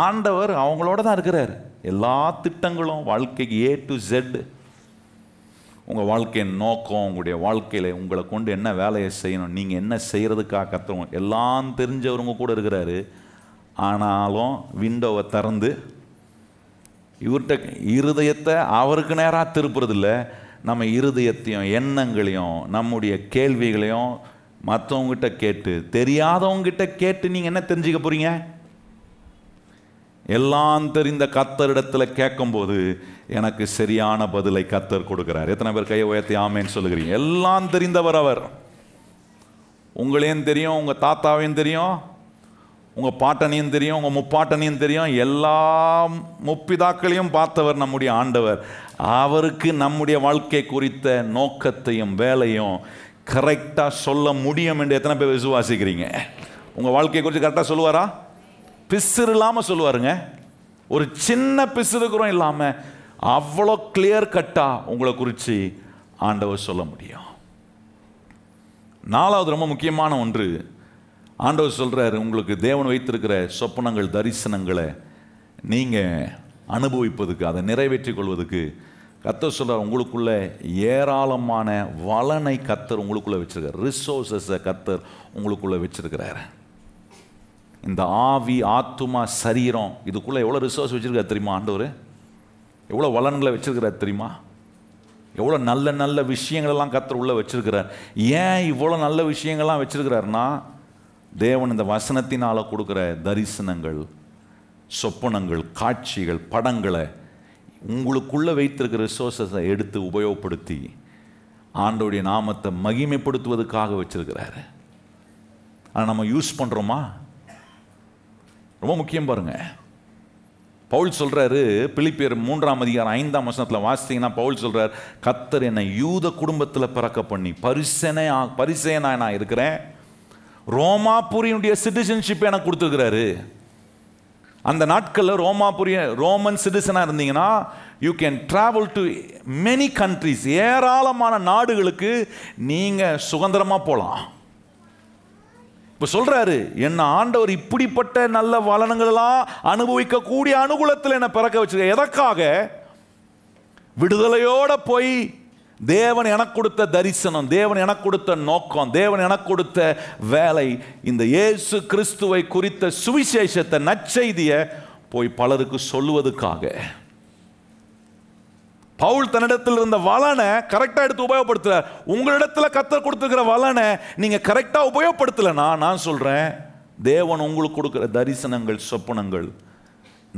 ஆண்டவர் அவங்களோட தான் இருக்கிறார். எல்லா திட்டங்களும் வாழ்க்கைக்கு A to Z, உங்கள் வாழ்க்கையின் நோக்கம், உங்களுடைய வாழ்க்கையில் உங்களை கொண்டு என்ன வேலையை செய்யணும், நீங்கள் என்ன செய்கிறதுக்காக கற்றுவோம், எல்லாம் தெரிஞ்சவருங்க கூட இருக்கிறாரு. ஆனாலும் விண்டோவை திறந்து இவர்கிட்ட இருதயத்தை அவருக்கு நேராக திருப்புறதில்லை, நம்ம இருதயத்தையும் எண்ணங்களையும் நம்முடைய கேள்விகளையும் மற்றவங்ககிட்ட கேட்டு, தெரியாதவங்ககிட்ட கேட்டு நீங்கள் என்ன தெரிஞ்சுக்க போகிறீங்க. எல்லாம் தெரிந்த கர்த்தரிடத்தில் கேட்கும்போது எனக்கு சரியான பதிலை கர்த்தர் கொடுக்கிறார். எத்தனை பேர் கையை உயர்த்தி ஆமேன்னு சொல்லுகிறீங்க? எல்லாம் தெரிந்தவர் அவர். உங்களையும் தெரியும், உங்கள் தாத்தாவையும் தெரியும், உங்கள் பாட்டனையும் தெரியும், உங்கள் முப்பாட்டனையும் தெரியும், எல்லா முப்பிதாக்களையும் பார்த்தவர் நம்முடைய ஆண்டவர். அவருக்கு நம்முடைய வாழ்க்கை குறித்த நோக்கத்தையும் வேலையும் கரெக்டாக சொல்ல முடியும் என்று எத்தனை பேர் விசுவாசிக்கிறீங்க? உங்கள் வாழ்க்கையை குறித்து கரெக்டாக சொல்லுவாரா? பிசுறு இல்லாமல் சொல்லுவாருங்க. ஒரு சின்ன பிசுறுக்குறம் இல்லாமல் அவ்வளோ கிளியர் கட்டாக உங்களை குறித்து ஆண்டவர் சொல்ல முடியும். 4வது ரொம்ப முக்கியமான ஒன்று, ஆண்டவர் சொல்கிறார், உங்களுக்கு தேவன் வைத்திருக்கிற சொப்பனங்கள் தரிசனங்களை நீங்கள் அனுபவிப்பதுக்கு, அதை நிறைவேற்றி கொள்வதுக்கு கர்த்தர் சொல்கிறார், உங்களுக்குள்ள ஏராளமான வளனை கர்த்தர் உங்களுக்குள்ளே வச்சிருக்கார். ரிசோர்ஸஸை கர்த்தர் உங்களுக்குள்ளே வச்சிருக்கிறார். இந்த ஆவி, ஆத்துமா, சரீரம், இதுக்குள்ளே எவ்வளோ ரிசோர்ஸ் வச்சுருக்காரு தெரியுமா ஆண்டவர்? எவ்வளோ வளன்களை வச்சுருக்கிறார் தெரியுமா? எவ்வளோ நல்ல நல்ல விஷயங்களெல்லாம் கர்த்தர் உள்ளே வச்சுருக்கிறார். ஏன் இவ்வளோ நல்ல விஷயங்கள்லாம் வச்சுருக்கிறாருன்னா, தேவன் இந்த வசனத்தினால் கொடுக்குற தரிசனங்கள், சொப்பனங்கள், காட்சிகள், படங்களை உங்களுக்குள்ளே வைத்திருக்கிற ரிசோர்ஸஸை எடுத்து உபயோகப்படுத்தி ஆண்டவருடைய நாமத்தை மகிமைப்படுத்துவதற்காக வச்சிருக்கிறாரு. ஆனால் நம்ம யூஸ் பண்ணுறோமா? ரொம்ப முக்கியம் பாருங்க. பவுல் சொல்றாரு, பிலிப்பியர் 3ஆம் அதிகாரம் 5ஆம் வசனத்தில் வாசித்தீங்கன்னா பவுல் சொல்றார், கர்த்தர் என்னை யூத குடும்பத்தில் பிறக்க பண்ணி பரிசேயனா நான் இருக்கிறேன், ரோமாபுரியுடைய சிட்டிசன்ஷிப் எனக்கு கொடுத்துருக்கிறாரு. அந்த நாட்களில் ரோமன் சிட்டிசனாக இருந்தீங்கன்னா you can travel to many countries, ஏராளமான நாடுகளுக்கு நீங்கள் சுதந்திரமாக போகலாம். இப்போ சொல்கிறாரு, என்ன ஆண்டவர் இப்படிப்பட்ட நல்ல வளனங்களெல்லாம் அனுபவிக்கக்கூடிய அனுகூலத்தில் என்னை பிறக்க வச்சுருக்க. எதற்காக? விடுதலையோடு போய் தேவன் எனக்கு கொடுத்த தரிசனம், தேவன் எனக்கு கொடுத்த நோக்கம், தேவன் எனக்கு கொடுத்த வேலை, இந்த இயேசு கிறிஸ்துவை குறித்த சுவிசேஷத்தை, நற்செய்தியை போய் பலருக்கு சொல்லுவதற்காக. பவுல் தன்னிடத்தில் இருந்த வளனை கரெக்டாக எடுத்து உபயோகப்படுத்துகிறார். உங்களிடத்தில் கர்த்தர் கொடுத்துருக்கிற வளனை நீங்கள் கரெக்டாக உபயோகப்படுத்தலைன்னா நான் சொல்கிறேன், தேவன் உங்களுக்கு கொடுக்குற தரிசனங்கள் சொப்பனங்கள்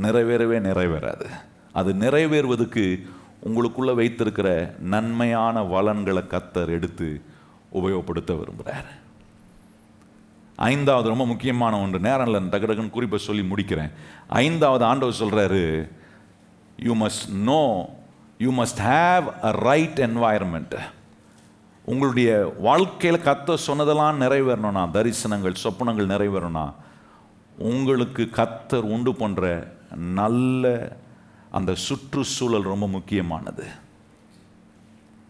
நிறைவேறவே நிறைவேறாது. அது நிறைவேறுவதற்கு உங்களுக்குள்ள வைத்திருக்கிற நன்மையான வளன்களை கர்த்தர் எடுத்து உபயோகப்படுத்த விரும்புகிறார். ஐந்தாவது ரொம்ப முக்கியமான ஒன்று, நேரம் இல்லை, டக்குன்னு குறிப்பை சொல்லி முடிக்கிறேன். ஐந்தாவது ஆண்டவர் சொல்றாரு, you must have a right environment. உங்களுடைய வாழ்க்கையில் கர்த்தர் சொன்னதெல்லாம் நிறைவேறணும்னா, தரிசனங்கள் சொப்பனங்கள் நிறைவேறணும்னா, உங்களுக்கு கர்த்தர் உண்டு பண்ணுற நல்ல அந்த சுற்றுச்சூழல் ரொம்ப முக்கியமானது,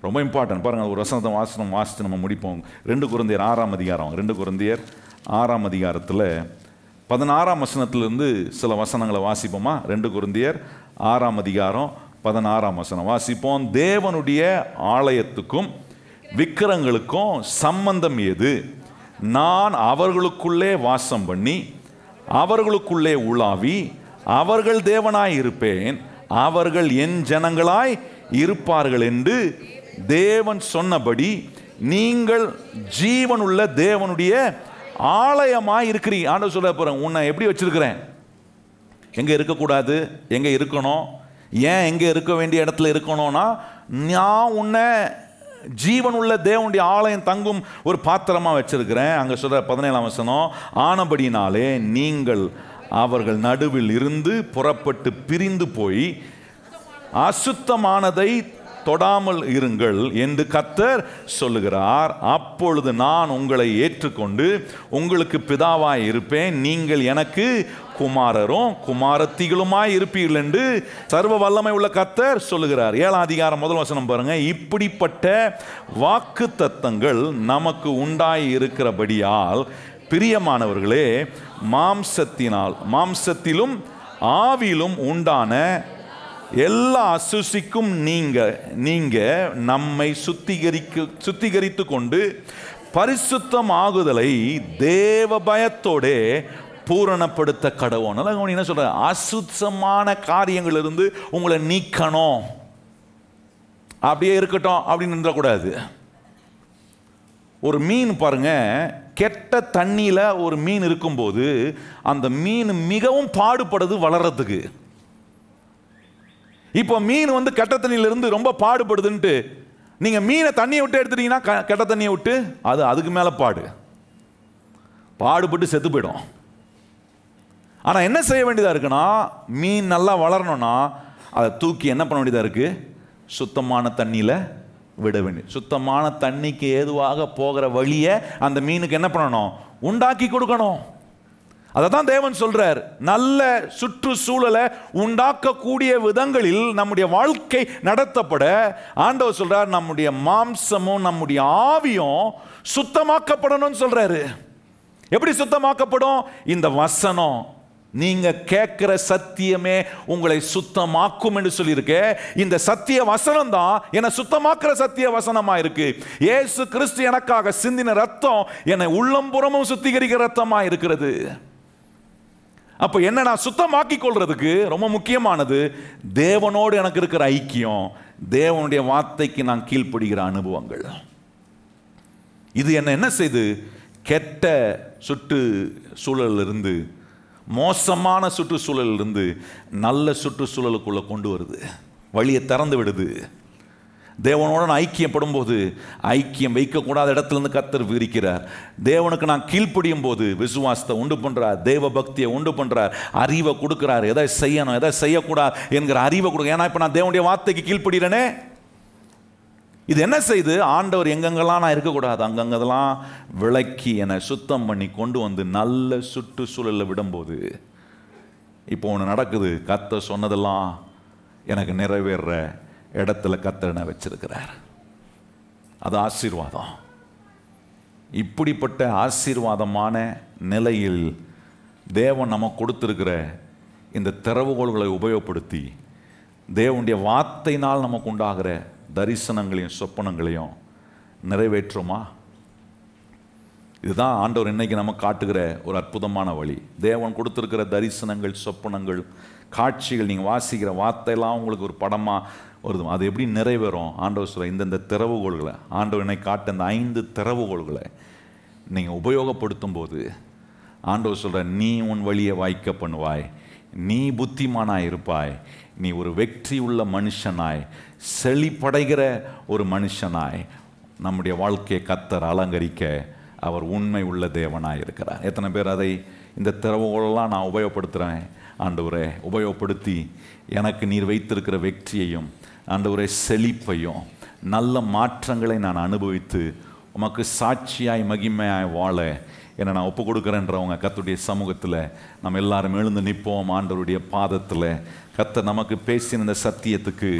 ரொம்ப இம்பார்ட்டன்ட். பாருங்கள், ஒரு வசனத்தை வாசித்து நம்ம முடிப்போம். 2 கொரிந்தியர் 6ஆம் அதிகாரம். 2 கொரிந்தியர் 6ஆம் அதிகாரத்தில் 16ஆம் வசனத்திலிருந்து சில வசனங்களை வாசிப்போமா? 2 கொரிந்தியர் 6ஆம் அதிகாரம் 16ஆம் வசனம் வாசிப்போம். தேவனுடைய ஆலயத்துக்கும் விக்கிரங்களுக்கும் சம்பந்தம் ஏது? நான் அவர்களுக்குள்ளே வாசம் பண்ணி அவர்களுக்குள்ளே உலாவி அவர்கள் தேவனாய் இருப்பேன், அவர்கள் என் ஜனங்களாய் இருப்பார்கள் என்று தேவன் சொன்னபடி நீங்கள் ஜீவனுள்ள தேவனுடைய ஆலயமாய் இருக்கிறீங்க. ஆண்டவர் சொல்ல போறேன், உன்னை எப்படி வச்சிருக்கிறேன், எங்க இருக்கக்கூடாது, எங்க இருக்கணும், ஏன் எங்க இருக்க வேண்டிய இடத்துல இருக்கணும்னா, நான் உன்னை ஜீவனுள்ள தேவனுடைய ஆலயம் தங்கும் ஒரு பாத்திரமா வச்சிருக்கிறேன். அங்க சொல்ற 17ஆம் வசனம், ஆனபடினாலே நீங்கள் அவர்கள் நடுவில் இருந்து புறப்பட்டு பிரிந்து போய் அசுத்தமானதை தொடாமல் இருங்கள் என்று கர்த்தர் சொல்லுகிறார். அப்பொழுது நான் உங்களை ஏற்றுக்கொண்டு உங்களுக்கு பிதாவாய் இருப்பேன், நீங்கள் எனக்கு குமாரரும் குமாரத்திகளுமாய் இருப்பீர்கள் என்று சர்வ வல்லமை உள்ள கர்த்தர் சொல்லுகிறார். 7ஆம் அதிகாரம் 1 வசனம் பாருங்க. இப்படிப்பட்ட வாக்கு தத்தங்கள் நமக்கு உண்டாய் இருக்கிறபடியால் பிரியமானவர்களே, மாம்சத்திலும் ஆவியிலும் உண்டான எல்லா அசுசிக்கும் நீங்க நம்மை சுத்திகரித்து கொண்டு பரிசுத்தம் ஆகுதலை தேவ பயத்தோட பூரணப்படுத்த கடவோம். என்ன சொல்ற, அசுத்தமான காரியங்கள் இருந்து உங்களை நீக்கணும், அப்படியே இருக்கட்டும் அப்படின்னு நின்றக்கூடாது. ஒரு மீன் பாருங்க, கெட்ட தண்ணியில ஒரு மீன் இருக்கும்போது அந்த மீன் மிகவும் பாடுபடுது வளர்றதுக்கு. இப்போ மீன் கெட்ட தண்ணியிலிருந்து ரொம்ப பாடுபடுதுன்ட்டு நீங்க மீனை தண்ணியை விட்டு எடுத்துட்டீங்கன்னா, கெட்ட தண்ணியை விட்டு அதுக்கு மேல பாடுபட்டு செத்து போயிடும். ஆனா என்ன செய்ய வேண்டியதா இருக்குன்னா, மீன் நல்லா வளரணும்னா அதை தூக்கி என்ன பண்ண வேண்டியதா இருக்கு, சுத்தமான தண்ணியில விட வேண்டியது. சுத்தமான தண்ணிக்கு ஏதுவாக போகிற வழியை அந்த மீனுக்கு என்ன பண்ணணும், உண்டாக்கி கொடுக்கணும். அதை தான் தேவன் சொல்றார், நல்ல சுற்றுச்சூழலை உண்டாக்கக்கூடிய விதங்களில் நம்முடைய வாழ்க்கை நடத்தப்பட ஆண்டவர் சொல்றார், நம்முடைய மாம்சமும் நம்முடைய ஆவியும் சுத்தமாக்கப்படணும்னு சொல்றாரு. எப்படி சுத்தமாக்கப்படும்? இந்த வசனம், நீங்க கேட்கிற சத்தியமே உங்களை சுத்தமாக்கும் என்று சொல்லியிருக்க. இந்த சத்திய வசனம் தான் என்னை சுத்தமாக்குற சத்திய வசனமா இருக்கு. இயேசு கிறிஸ்து எனக்காக சிந்தின ரத்தம் என்னை உள்ளம்புறமும் சுத்திகரிக்கிற ரத்தமா இருக்கிறது. அப்ப என்ன நான் சுத்தமாக்கி கொள்றதுக்கு ரொம்ப முக்கியமானது தேவனோடு எனக்கு இருக்கிற ஐக்கியம், தேவனுடைய வார்த்தைக்கு நான் கீழ்ப்படுகிற அனுபவங்கள். இது என்ன செய்து கெட்ட சுற்றுச்சூழலில் இருந்து, மோசமான சுற்றுச்சூழலில் இருந்து நல்ல சுற்றுச்சூழலுக்குள்ள கொண்டு வருது, வழியை திறந்து விடுது. தேவனோட ஐக்கியப்படும் போது ஐக்கியம் வைக்கக்கூடாத இடத்துல இருந்து கர்த்தர் விரிக்கிறார். தேவனுக்கு நான் கீழ்ப்படியும் போது விசுவாசத்தை உண்டு பண்றார், தேவ பக்தியை உண்டு பண்றார், அறிவை கொடுக்கிறார், எதை செய்யணும் எதை செய்யக்கூடாது என்கிற அறிவை கொடுக்க. ஏன்னா இப்ப நான் தேவனுடைய வார்த்தைக்கு கீழ்ப்படுகிறேனே. இது என்ன செய்து, ஆண்டவர் எங்கெங்கெல்லாம் நான் இருக்கக்கூடாது அங்கங்கெல்லாம் விளக்கி என்னை சுத்தம் பண்ணி கொண்டு வந்து நல்ல சுற்றுச்சூழலில் விடும்போது இப்போ ஒன்று நடக்குது. கர்த்தர் சொன்னதெல்லாம் எனக்கு நிறைவேற இடத்துல கர்த்தர் வச்சிருக்கிறார். அது ஆசீர்வாதம். இப்படிப்பட்ட ஆசீர்வாதமான நிலையில் தேவன் நமக்கு கொடுத்திருக்கிற இந்த திறவுகோள்களை உபயோகப்படுத்தி தேவனுடைய வார்த்தையினால் நமக்கு உண்டாகிற தரிசனங்களையும் சொப்பனங்களையும் நிறைவேற்றுமா? இதுதான் ஆண்டவர் இன்னைக்கு நமக்கு காட்டுகிற ஒரு அற்புதமான வழி. தேவன் கொடுத்திருக்கிற தரிசனங்கள், சொப்பனங்கள், காட்சிகள், நீங்கள் வாசிக்கிற வார்த்தையெல்லாம் உங்களுக்கு ஒரு படமாக வருது. அது எப்படி நிறைவேறும்? ஆண்டவர் சொல்ல இந்தந்த திறவுகோள்களை, ஆண்டவர் என்னை காட்ட இந்த 5 திறவுகோள்களை நீங்கள் உபயோகப்படுத்தும் போது ஆண்டவர் சொல்ற, நீ உன் வழியை வாய்க்க பண்ணுவாய், நீ புத்திமானாய் இருப்பாய், நீ ஒரு வெற்றி உள்ள மனுஷனாய், செழிப்படைகிற ஒரு மனுஷனாய் நம்முடைய வாழ்க்கையை கர்த்தர் அலங்கரிக்க அவர் உண்மை உள்ள தேவனாய் இருக்கிறார். எத்தனை பேர் அதை இந்த திறவுகோலெல்லாம் நான் உபயோகப்படுத்துகிறேன் ஆண்டவரே, உபயோகப்படுத்தி எனக்கு நீர் வைத்திருக்கிற வெற்றியையும் ஆண்டவரே செழிப்பையும் நல்ல மாற்றங்களை நான் அனுபவித்து உமக்கு சாட்சியாய் மகிமையாய் வாழ என்னை நான் ஒப்பு கொடுக்குறேன்றவங்க கர்த்தருடைய சமூகத்தில் நம்ம எல்லாரும் எழுந்து நிற்போம். ஆண்டவருடைய பாதத்தில் கர்த்தர் நமக்கு பேசின இந்த சத்தியத்துக்கு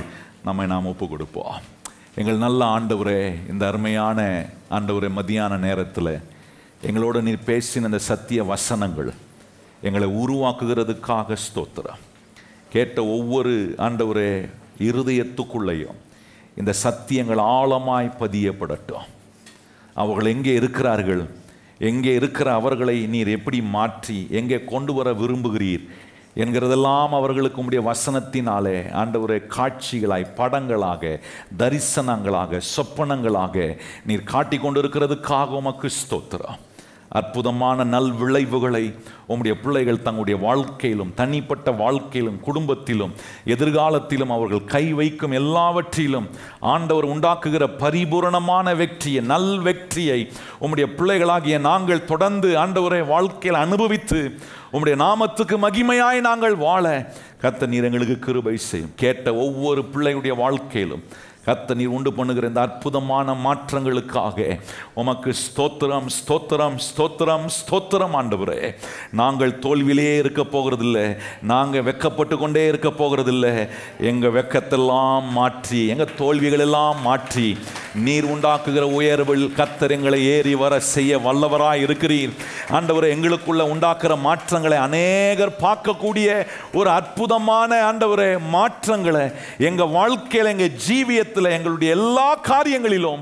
நாம் ஒப்பு கொடுப்போம். எங்கள் நல்ல ஆண்டவரே, இந்த அருமையான ஆண்டவரே மதியான நேரத்தில் எங்களோட நீர் பேசின இந்த சத்திய வசனங்கள் எங்களை உருவாக்குகிறதுக்காக ஸ்தோத்திரம். கேட்ட ஒவ்வொரு ஆண்டவரே இருதயத்துக்குள்ளேயும் இந்த சத்தியங்கள் ஆழமாய் பதியப்படட்டும். அவர்கள் எங்கே இருக்கிறார்கள், எங்கே இருக்கிற அவர்களை நீர் எப்படி மாற்றி எங்கே கொண்டு வர விரும்புகிறீர் என்கிறதெல்லாம் அவர்களுக்கு உம்முடைய வசனத்தினாலே ஆண்டவரே காட்சிகளாய், படங்களாக, தரிசனங்களாக, சொப்பனங்களாக நீர் காட்டி கொண்டிருக்கிறதுக்காக உமக்கு ஸ்தோத்திரம். அற்புதமான நல் விளைவுகளை உம்முடைய பிள்ளைகள் தங்களுடைய வாழ்க்கையிலும், தனிப்பட்ட வாழ்க்கையிலும், குடும்பத்திலும், எதிர்காலத்திலும் அவர்கள் கை வைக்கும் எல்லாவற்றிலும் ஆண்டவர் உண்டாக்குகிற பரிபூரணமான வெற்றியை, நல் வெற்றியை உம்முடைய பிள்ளைகளாகிய நாங்கள் தொடர்ந்து ஆண்டவரை வாழ்க்கையில் அனுபவித்து உம்முடைய நாமத்துக்கு மகிமையாய் நாங்கள் வாழ கர்த்தர் நீர் எங்களுக்கு கிருபை செய்யும். கேட்ட ஒவ்வொரு பிள்ளையுடைய வாழ்க்கையிலும் கர்த்தர் நீர் உண்டு பண்ணுகிற இந்த அற்புதமான மாற்றங்களுக்காக உமக்கு ஸ்தோத்திரம், ஸ்தோத்திரம், ஸ்தோத்திரம், ஸ்தோத்திரம். ஆண்டவரே, நாங்கள் தோல்வியிலேயே இருக்க போகிறதில்லை, நாங்கள் வெக்கப்பட்டு கொண்டே இருக்க போகிறதில்லை. எங்கள் வெக்கத்தெல்லாம் மாற்றி, எங்கள் தோல்விகளெல்லாம் மாற்றி நீர் உண்டாக்குகிற உயர்வில் கர்த்தர் எங்களை ஏறி வர செய்ய வல்லவராய் இருக்கிறீர். ஆண்டவரே, எங்களுக்குள்ள உண்டாக்குற மாற்றங்களை அநேகர் பார்க்கக்கூடிய ஒரு அற்புதமான ஆண்டவரே மாற்றங்களை எங்கள் வாழ்க்கையில், எங்கள் ஜீவியத்தில், எங்களுடைய எல்லா காரியங்களிலும்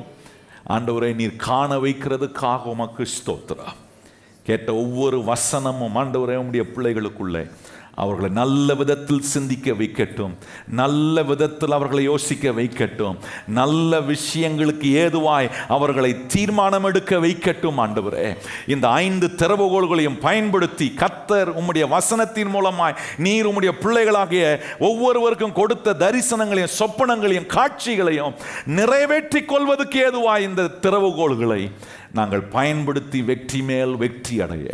ஆண்டவரை நீர் காண வைக்கிறதுக்காக உமக்கு ஸ்தோத்திரம். கேட்ட ஒவ்வொரு வசனமும் ஆண்டவரே உம்முடைய பிள்ளைகளுக்குள்ளே அவர்களை நல்ல விதத்தில் சிந்திக்க வைக்கட்டும், நல்ல விதத்தில் அவர்களை யோசிக்க வைக்கட்டும், நல்ல விஷயங்களுக்கு ஏதுவாய் அவர்களை தீர்மானம் எடுக்க வைக்கட்டும். ஆண்டவரே, இந்த 5 திறவுகோல்களையும் பயன்படுத்தி கர்த்தர் உம்முடைய வசனத்தின் மூலமாய் நீர் உம்முடைய பிள்ளைகளாகிய ஒவ்வொருவருக்கும் கொடுத்த தரிசனங்களையும், சொப்பனங்களையும், காட்சிகளையும் நிறைவேற்றிக் கொள்வதற்கு ஏதுவாய் இந்த திறவுகோல்களை நாங்கள் பயன்படுத்தி வெற்றி மேல் வெற்றி அடைய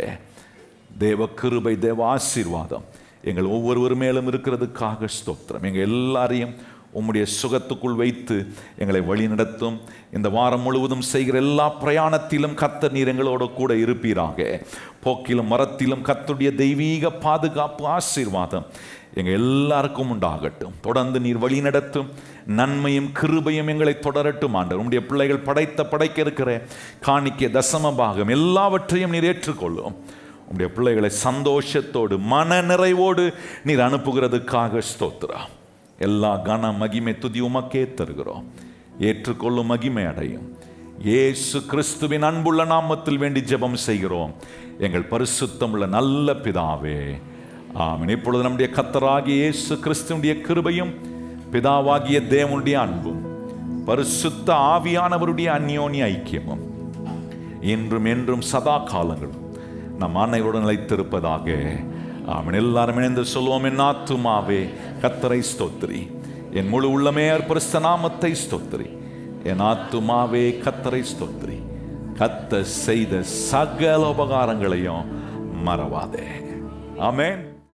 தேவ கிருபை, தேவ ஆசீர்வாதம் எங்கள் ஒவ்வொருவர் மேலும் இருக்கிறதுக்காக ஸ்தோத்திரம். எங்கள் எல்லாரையும் உம்முடைய சுகத்துக்குள் வைத்து எங்களை வழி நடத்தும். இந்த வாரம் முழுவதும் செய்கிற எல்லா பிரயாணத்திலும் கர்த்தர் நீர் எங்களோட கூட இருப்பீராக. போக்கிலும் மரத்திலும் கர்த்தருடைய தெய்வீக பாதுகாப்பு, ஆசீர்வாதம் எங்கள் எல்லாருக்கும் உண்டாகட்டும். தொடர்ந்து நீர் வழி நடத்தும். நன்மையும் கிருபையும் எங்களை தொடரட்டும். ஆண்டவர், உம்முடைய பிள்ளைகள் படைக்க இருக்கிற காணிக்கை, தசம பாகம் எல்லாவற்றையும் நீர் ஏற்றுக்கொள்ளும். உம்முடைய பிள்ளைகளை சந்தோஷத்தோடு, மன நிறைவோடு நீர் அனுப்புகிறதுக்காக ஸ்தோத்திரம். எல்லா கன மகிமை துதி உமக்கே தருகிறோம். ஏற்றுக்கொள்ளும், மகிமை அடையும். இயேசு கிறிஸ்துவின் அன்புள்ள நாமத்தில் வேண்டி ஜெபம் செய்கிறோம் எங்கள் பரிசுத்தமுள்ள நல்ல பிதாவே, ஆமென். இப்பொழுது நம்முடைய கர்த்தராகிய இயேசு கிறிஸ்துவினுடைய கிருபையும், பிதாவாகிய தேவனுடைய அன்பும், பரிசுத்த ஆவியானவருடைய அந்யோன்ய ஐக்கியமும் இன்றும் என்றும் சதா காலங்களும் நம் அனைவருடன் நிலைத்திருப்பதாக. ஆமென். எல்லாரும் இணைந்து சொல்லுவோம். என் ஆத்துமாவே கர்த்தரை ஸ்தோத்திரி, என் முழு உள்ளமே பரிசுத்த நாமத்தை ஸ்தோத்திரி. என் ஆத்துமாவே கர்த்தரை ஸ்தோத்திரி, கர்த்தர் செய்த சகல உபகாரங்களையும் மறவாதே. ஆமென்.